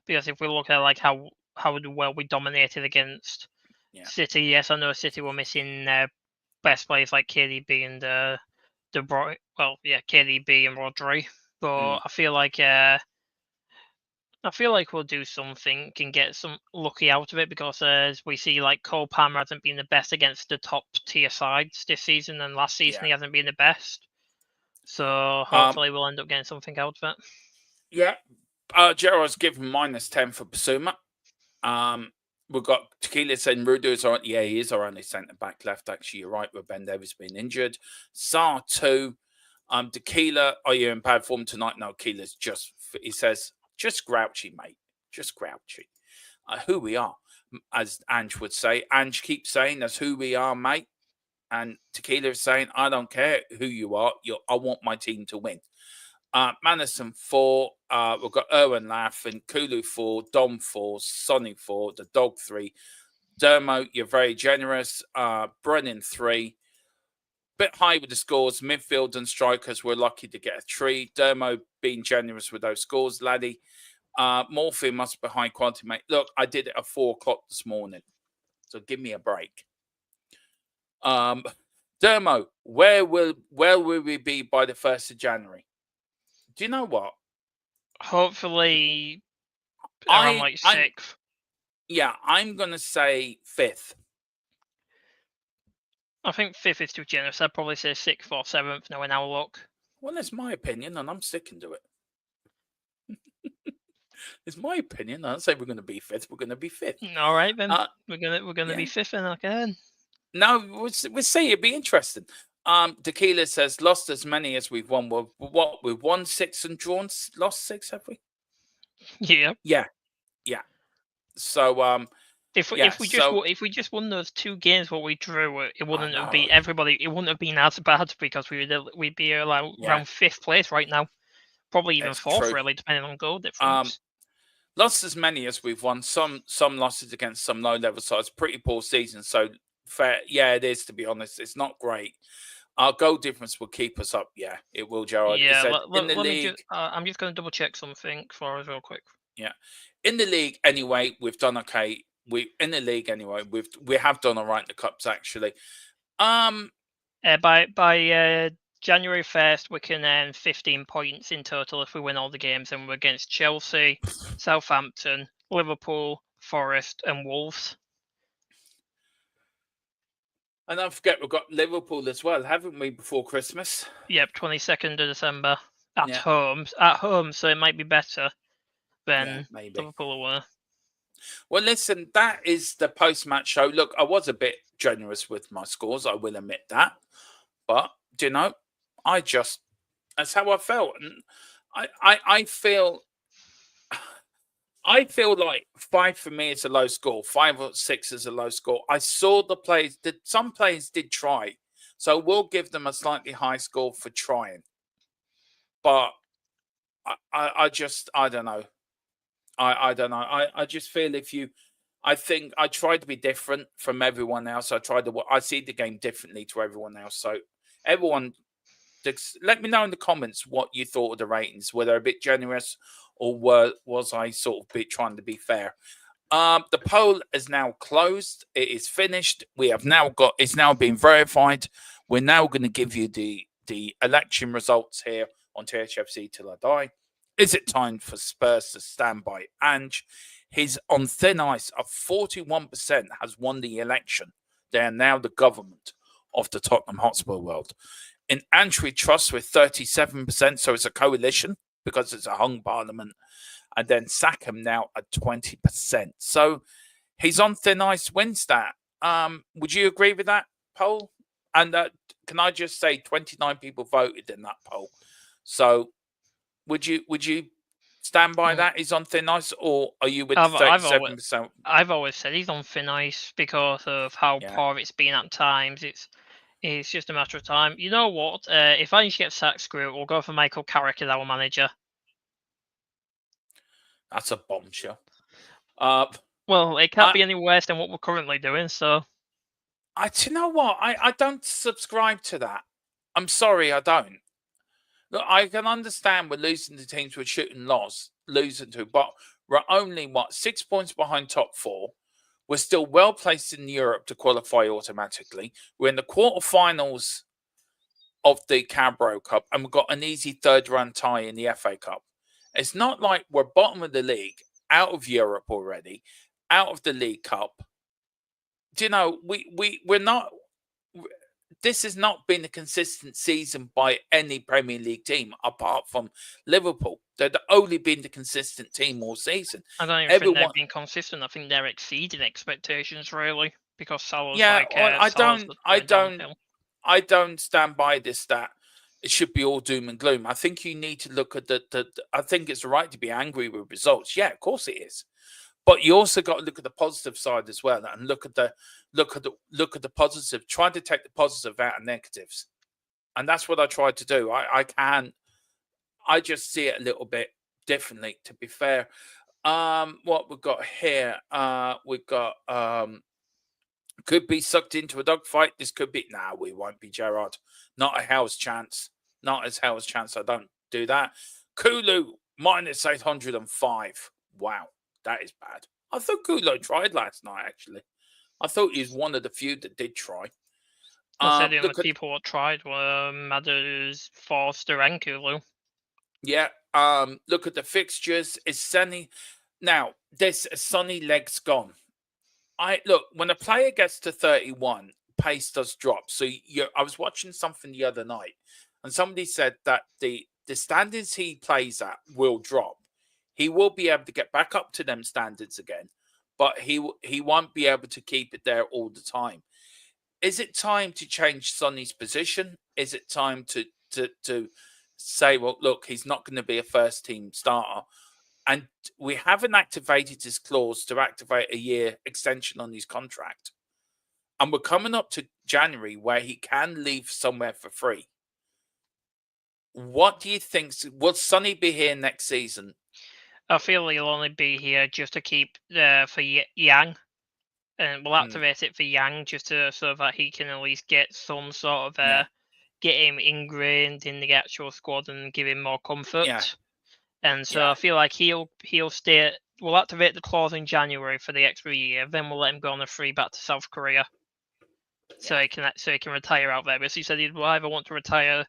because if we look at like how well we dominated against City. Yes, I know City were missing best players like KDB and De Bruyne. Well, yeah, KDB and Rodri, but I feel like we'll do something, can get some lucky out of it, because as we see, like Cole Palmer hasn't been the best against the top tier sides this season, and last season he hasn't been the best. So hopefully we'll end up getting something out of it. Yeah. Gerard's given -10 for Basuma. We've got Tequila saying Rudo is on. Yeah, he is our only centre back left. Actually, you're right, with Ben Davies being injured. Sarr 2. Tequila, are you in bad form tonight? No, Tequila's he says, just grouchy, mate. Just grouchy. Who we are, as Ange would say. Ange keeps saying that's who we are, mate. And Tequila is saying, I don't care who you are. I want my team to win. Manison 4. We've got Erwin laughing. Kulu 4. Dom 4. Sonny 4. The dog 3. Dermo, you're very generous. Brennan 3. Bit high with the scores. Midfield and strikers, we're lucky to get a 3. Dermo being generous with those scores, laddie. Morphine must be high quality, mate. Look, I did it at 4 o'clock this morning. So give me a break. Dermo, where will we be by the 1st of January? Do you know what? Hopefully around like I'm 6th. yeah, I'm gonna say 5th. I think 5th is too generous. I'd probably say 6th or 7th knowing our luck. Well, that's my opinion, and I'm sticking to it. It's my opinion. I don't say we're going to be 5th. We're going to be 5th. All right then. Uh, We're gonna yeah. be 5th then again. No, we'll see. It'd be interesting. Tequila says lost as many as we've won. We've won 6 and drawn lost 6, have we? Yeah. Yeah. So If we just won those 2 games what we drew, it wouldn't have been everybody. It wouldn't have been as bad because we'd be around 5th place right now, probably even 4th, really, depending on goal difference. Lost as many as we've won. Some losses against some low level sides. Pretty poor season. So fair, yeah, it is, to be honest. It's not great. Our goal difference will keep us up. Yeah, it will, Gerard. Yeah, in the league, I'm just going to double check something for us real quick. Yeah, in the league anyway, we've done okay. We have done all right in the cups actually. By January 1st, we can earn 15 points in total if we win all the games, and we're against Chelsea, Southampton, Liverpool, Forest, and Wolves. And don't forget, we've got Liverpool as well, haven't we, before Christmas? Yep, 22nd of December at home. At home, so it might be better than Liverpool away. Well, listen, that is the post-match show. Look, I was a bit generous with my scores, I will admit that. But, you know, that's how I felt. And I feel like 5 for me is a low score. 5 or 6 is a low score. I saw some players did try. So we'll give them a slightly high score for trying. But I don't know. I don't know. I just feel I think I tried to be different from everyone else. I see the game differently to everyone else. So everyone, let me know in the comments what you thought of the ratings. Were they a bit generous, or was I sort of trying to be fair? The poll is now closed. It is finished. It's now been verified. We're now going to give you the election results here on THFC Till I Die. Is it time for Spurs to stand by Ange? He's on thin ice. 41% has won the election. They are now the government of the Tottenham Hotspur world. In Ange we trust with 37%, so it's a coalition because it's a hung parliament. And then Sackham now at 20%. So he's on thin ice wins that. Would you agree with that poll? And can I just say 29 people voted in that poll. So would you stand by that? He's on thin ice, or are you with 37%? I've always said he's on thin ice because of how poor it's been at times. It's just a matter of time. You know what? If Ange gets sacked, screw it. We'll go for Michael Carrick as our manager. That's a bombshell. Well, it can't be any worse than what we're currently doing. So, do you know what? I don't subscribe to that. I'm sorry, I don't. Look, I can understand we're losing to teams we're losing to, but we're only 6 points behind top 4. We're still well placed in Europe to qualify automatically. We're in the quarterfinals of the Carabao Cup, and we've got an easy 3rd-round tie in the FA Cup. It's not like we're bottom of the league, out of Europe already, out of the League Cup. Do you know, we're not. This has not been a consistent season by any Premier League team apart from Liverpool. They've only been the consistent team all season. I don't even think they've been consistent. I think they're exceeding expectations, really, because Salah's I don't stand by this that it should be all doom and gloom. I think you need to look at I think it's right to be angry with results. Yeah, of course it is. But you also got to look at the positive side as well, and look at the positive. Try to take the positive out of negatives, and that's what I tried to do. I just see it a little bit differently. To be fair, what we've got here, we've got could be sucked into a dogfight. This could be we won't be, Gerard. Not a hell's chance. Not as hell's chance. I don't do that. Kulu minus 805. Wow. That is bad. I thought Kulo tried last night, actually. I thought he's one of the few that did try. I said the only people that tried were Madders, Forster, and Kulo. Yeah. Look at the fixtures. It's Sonny. Now, this Sonny leg's gone. Look, when a player gets to 31, pace does drop. So I was watching something the other night, and somebody said that the standards he plays at will drop. He will be able to get back up to them standards again, but he won't be able to keep it there all the time. Is it time to change Sonny's position? Is it time to say, well, look, he's not going to be a first team starter? And we haven't activated his clause to activate a year extension on his contract. And we're coming up to January where he can leave somewhere for free. What do you think? Will Sonny be here next season? I feel he'll only be here just to keep for Yang. And we'll activate it for Yang just so that he can at least get some sort of get him ingrained in the actual squad and give him more comfort. Yeah. And so I feel like he'll stay. We'll activate the clause in January for the extra year. Then we'll let him go on a free back to South Korea, so he can retire out there. Because he said he'd either want to retire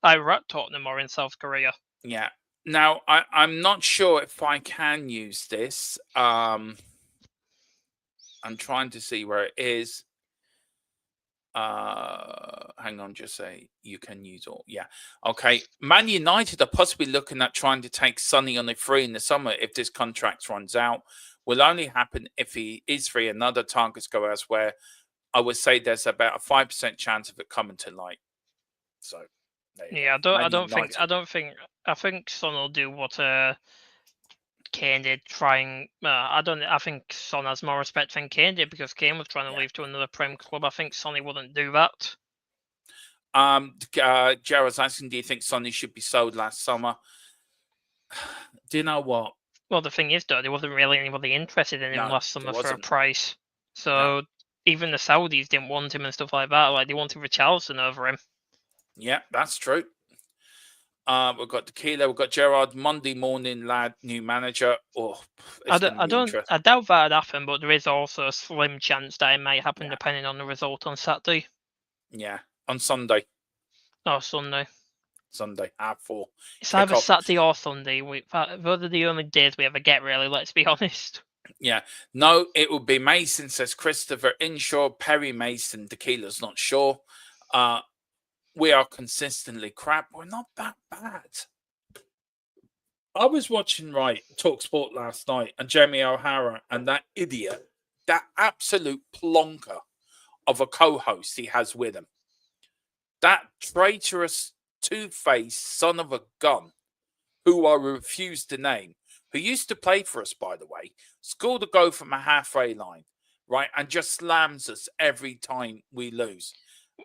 either at Tottenham or in South Korea. Yeah. Now I'm not sure if I can use this. I'm trying to see where it is. Hang on, just say you can use all. Yeah. Okay. Man United are possibly looking at trying to take Sonny on a free in the summer if this contract runs out. Will only happen if he is free and other targets go elsewhere. I would say there's about a 5% chance of it coming to light. So yeah, I think Son will do what Kane did, I think Son has more respect than Kane did, because Kane was trying to leave to another Prem club. I think Sonny wouldn't do that. Jared's asking, do you think Sonny should be sold last summer? Do you know what? Well, the thing is, though, there wasn't really anybody interested in him last summer for a price. So even the Saudis didn't want him and stuff like that. Like, they wanted Richarlison over him. Yeah, that's true. We've got Tequila, we've got Gerard. Monday morning, lad, new manager. Oh, I doubt that'd happen, but there is also a slim chance that it might happen depending on the result on Saturday. Yeah, on Sunday. Oh, Sunday. Sunday, 4:30. It's either Saturday or Sunday. Those are the only days we ever get, really, let's be honest. Yeah. No, it would be Mason, says Christopher. Inshaw, Perry Mason. Tequila's not sure. We are consistently crap. We're not that bad. I was watching Talk Sport last night, and Jamie O'Hara and that idiot, that absolute plonker of a co-host he has with him, that traitorous, two-faced son of a gun, who I refuse to name, who used to play for us, by the way, scored a goal from a halfway line, right, and just slams us every time we lose.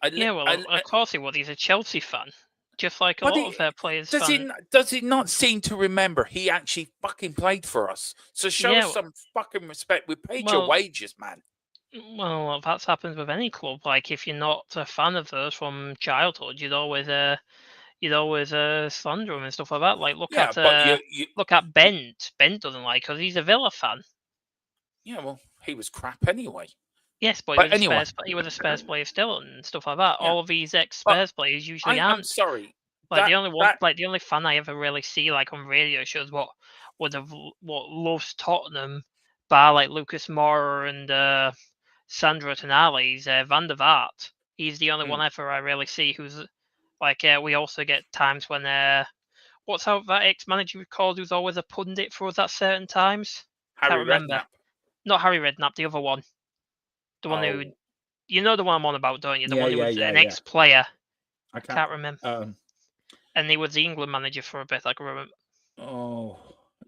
Of course he would. He's a Chelsea fan, just like a lot of their players. Does he not seem to remember he actually fucking played for us? So show some fucking respect. We paid your wages, man. Well, that's happened with any club. Like, if you're not a fan of those from childhood, you'd always slander them and stuff like that. Like, look at Bent. Bent doesn't like because he's a Villa fan. Yeah, well, he was crap anyway. Yes, but he was a Spurs player still and stuff like that. Yeah. All of these ex-Spurs players usually aren't. I'm sorry. Like the only fan I ever really see like on radio shows what loves Tottenham, bar like Lucas Moura and Sandro Tonali, is Van der Vaart. He's the only one ever I really see who's like. We also get times when what's that ex-manager we called who's always a pundit for us at certain times? Harry Redknapp. Not Harry Redknapp, the other one. The one who, you know the one I'm on about, don't you? The one who was an ex-player. I can't remember. And he was the England manager for a bit. I can remember. Oh,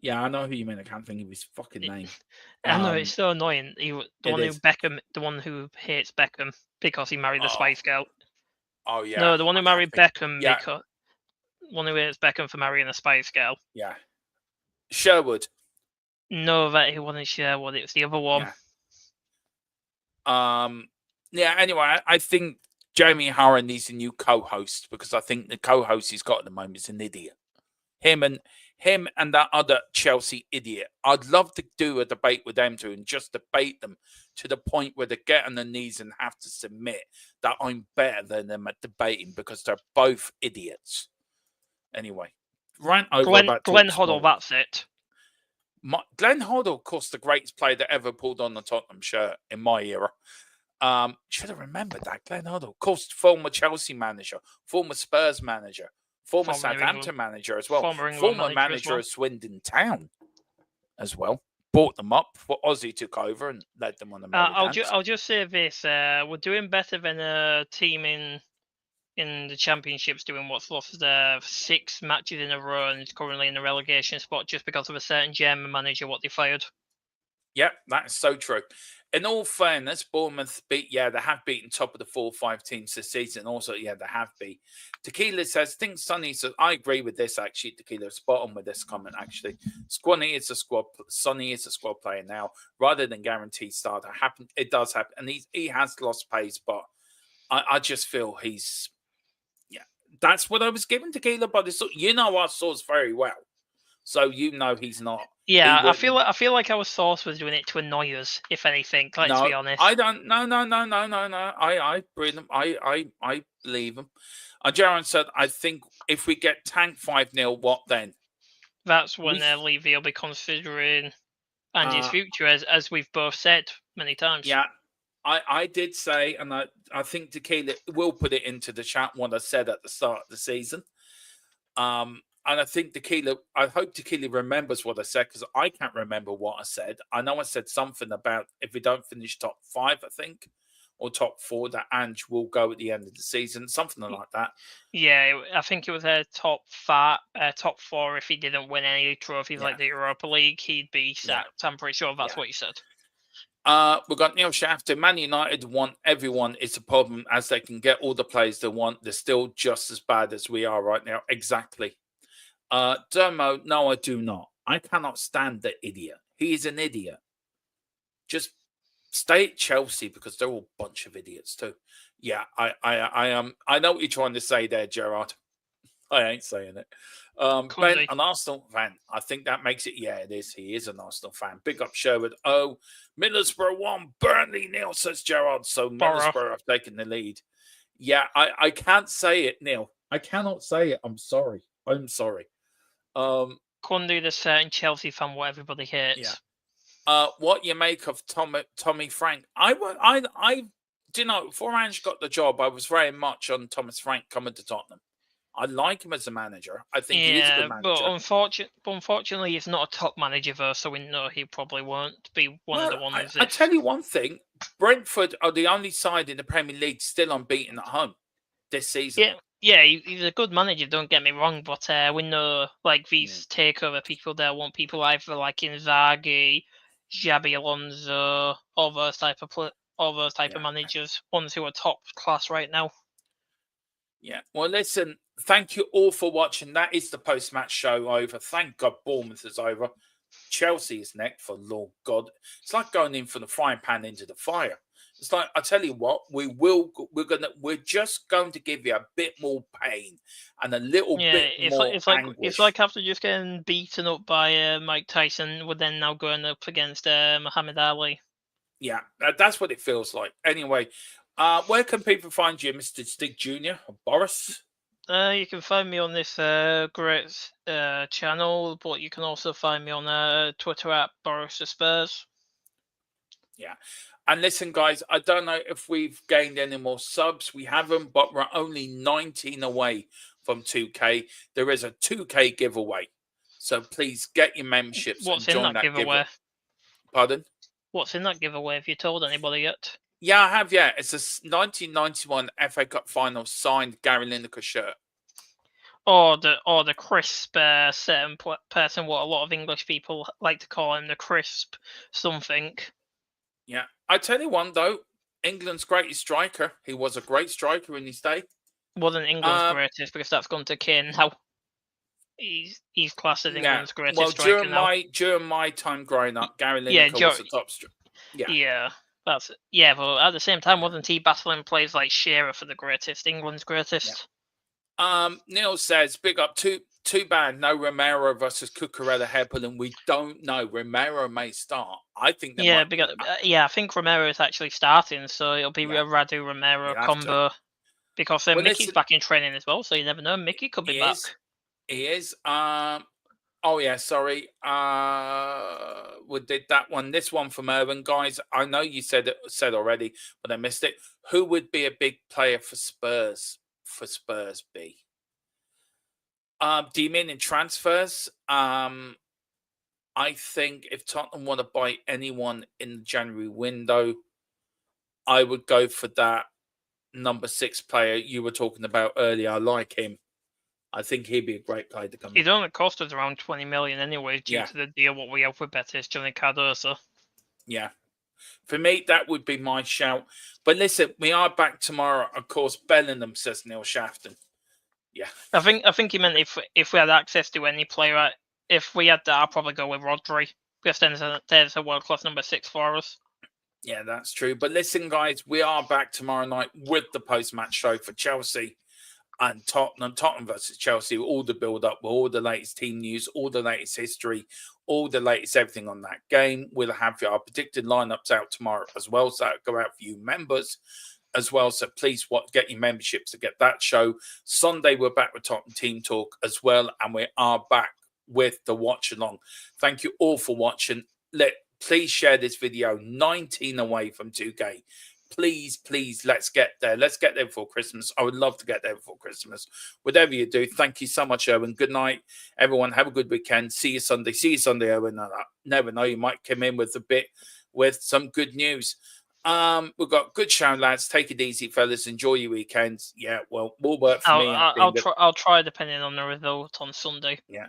yeah, I know who you mean. I can't think of his fucking name. I know, it's so annoying. The one who hates Beckham because he married the Spice Girl. Oh yeah. No, the one who married Beckham because one who hates Beckham for marrying the Spice Girl. Yeah. Sherwood. No, that he wasn't Sherwood. It was the other one. Yeah. Anyway, I think Jamie O'Hara needs a new co-host because I think the co-host he's got at the moment is an idiot. Him and that other Chelsea idiot. I'd love to do a debate with them two and just debate them to the point where they get on their knees and have to submit that I'm better than them at debating because they're both idiots. Anyway, rant over Glenn about Hoddle, TalkSport. that's it. Glenn Hoddle, of course, the greatest player that ever pulled on the Tottenham shirt in my era. Should have remembered that. Glenn Hoddle, of course, former Chelsea manager, former Spurs manager, former Southampton manager as well, former manager of Swindon Town as well. Brought them up for Ozzy took over and led them on the merry dance. I'll just say this: we're doing better than a team in the championships doing what's lost 6 matches in a row and is currently in the relegation spot just because of a certain German manager what they fired. Yep, that's so true. In all fairness, Bournemouth they have beaten top of the 4-5 teams this season. Also, they have beat. Tequila says, think Sonny, so I agree with this actually. Tequila, spot on with this comment actually. Sonny is a squad player now, rather than guaranteed starter. It does happen. And he has lost pace, but I just feel that's what I was given Tequila, but you know our source very well. So you know he's not. Yeah, I feel like our source was doing it to annoy us, if anything. Let's be honest. I don't. No. I believe him. I believe him. Jaron said, I think if we get tanked 5-0, what then? That's when Levy will be considering Ange's future, as we've both said many times. Yeah, I did say, and I think Tequila will put it into the chat what I said at the start of the season. And I think I hope Tequila remembers what I said, because I can't remember what I said. I know I said something about if we don't finish top 5, I think, or top 4, that Ange will go at the end of the season, something like that. Yeah, I think it was a top 4 if he didn't win any trophies like the Europa League, he'd be sacked. I'm pretty sure that's what you said. We've got Neil Shafter. Man United want everyone. It's a problem as they can get all the players they want. They're still just as bad as we are right now. Exactly. Dermo, no, I do not. I cannot stand the idiot. He is an idiot. Just stay at Chelsea because they're all a bunch of idiots too. Yeah, I know what you're trying to say there, Gerard. I ain't saying it. Ben, an Arsenal fan. I think that makes it. Yeah, it is. He is an Arsenal fan. Big up Sherwood. Oh, Middlesbrough 1, Burnley 0, says Gerard. So Middlesbrough have taken the lead. Yeah, I can't say it, Neil. I cannot say it. I'm sorry. Couldn't do the certain Chelsea fan what everybody hates. Yeah. What you make of Tommy Frank? Do you know, before Ange got the job, I was very much on Thomas Frank coming to Tottenham. I like him as a manager. I think he is a good manager. But unfortunately, he's not a top manager, though, so we know he probably won't be one of the ones. I tell you one thing: Brentford are the only side in the Premier League still unbeaten at home this season. Yeah, he's a good manager. Don't get me wrong, but we know like these takeover people. They want people either like Inzaghi, Xabi Alonso, all those type of managers, ones who are top class right now. Yeah. Well, listen. Thank you all for watching. That is the post-match show over. Thank God Bournemouth is over. Chelsea is next, for Lord God. It's like going in from the frying pan into the fire. It's like, I tell you what, we're just going to give you a bit more pain and a little bit more anguish. It's like after just getting beaten up by Mike Tyson, we're then now going up against Muhammad Ali. Yeah, that's what it feels like. Anyway, where can people find you, Mr. Stig Jr. or Boris? You can find me on this great channel, but you can also find me on Twitter at Boris the Spurs. Yeah. And listen, guys, I don't know if we've gained any more subs. We haven't, but we're only 19 away from 2K. There is a 2K giveaway. So please get your memberships and join that giveaway. Pardon? What's in that giveaway? Have you told anybody yet? Yeah, I have, yeah. It's a 1991 FA Cup final signed Gary Lineker shirt. Or the crisp certain person, what a lot of English people like to call him, the crisp something. Yeah. I tell you one, though, England's greatest striker. He was a great striker in his day. Wasn't England's greatest, because that's gone to Kane now. He's classed as England's greatest striker now. During my time growing up, Gary Lineker was the top striker. Yeah. But at the same time, wasn't he battling players like Shearer for the greatest, England's greatest? Yeah. Neil says, big up, too bad, no Romero versus Cucurella hairpulling. We don't know. Romero may start. I think I think Romero is actually starting, so it'll be a Radu Romero combo. Because Mickey's back in training as well, so you never know. Mickey could be back. He is. Oh yeah, sorry. We did that one. This one from Irvin, guys. I know you said already, but I missed it. Who would be a big player for Spurs? For Spurs, B. Do you mean in transfers? I think if Tottenham want to buy anyone in the January window, I would go for that number 6 player you were talking about earlier. I like him. I think he'd be a great player to come in. He'd only cost us around 20 million anyway, due to the deal what we have with Betis, Johnny Cardoso. Yeah. For me, that would be my shout. But listen, we are back tomorrow. Of course, Bellingham, says Neil Shafton. Yeah. I think he meant if we had access to any player, if we had that, I'd probably go with Rodri, because then there's a world-class number 6 for us. Yeah, that's true. But listen, guys, we are back tomorrow night with the post-match show for Chelsea and Tottenham versus Chelsea, all the build-up, all the latest team news, all the latest history, all the latest everything on that game. We'll have our predicted lineups out tomorrow as well, so that'll go out for you members as well. So please get your memberships to get that show. Sunday, we're back with Tottenham Team Talk as well, and we are back with the watch-along. Thank you all for watching. Please share this video. 19 away from 2K. Please, let's get there. Let's get there before Christmas. I would love to get there before Christmas. Whatever you do, thank you so much, Owen. Good night, everyone. Have a good weekend. See you Sunday. See you Sunday, Owen. Never know. You might come in with some good news. We've got good show, lads. Take it easy, fellas. Enjoy your weekends. Yeah, well, we'll work for me. I'll try depending on the result on Sunday. Yeah.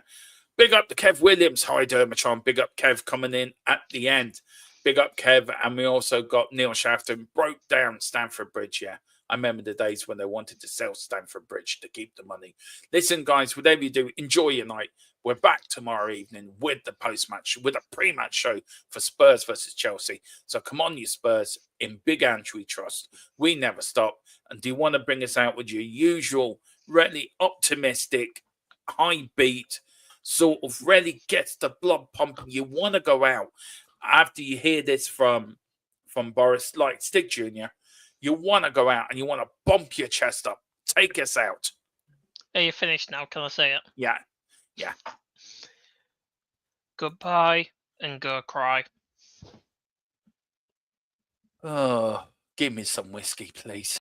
Big up to Kev Williams. Hi, Dermatron. Big up Kev coming in at the end. Big up Kev. And we also got Neil Shafton. Broke down Stamford Bridge. Yeah. I remember the days when they wanted to sell Stamford Bridge to keep the money. Listen, guys, whatever you do, enjoy your night. We're back tomorrow evening with the post-match, with a pre-match show for Spurs versus Chelsea. So come on, you Spurs. In Big Ange we trust. We never stop. And do you want to bring us out with your usual, really optimistic, high beat, sort of really gets the blood pumping? You want to go out after you hear this from Boris, like Stig Jr., you want to go out and you want to bump your chest up. Take us out. Are you finished now? Can I say it? Yeah. Goodbye and go cry. Oh, give me some whiskey, please.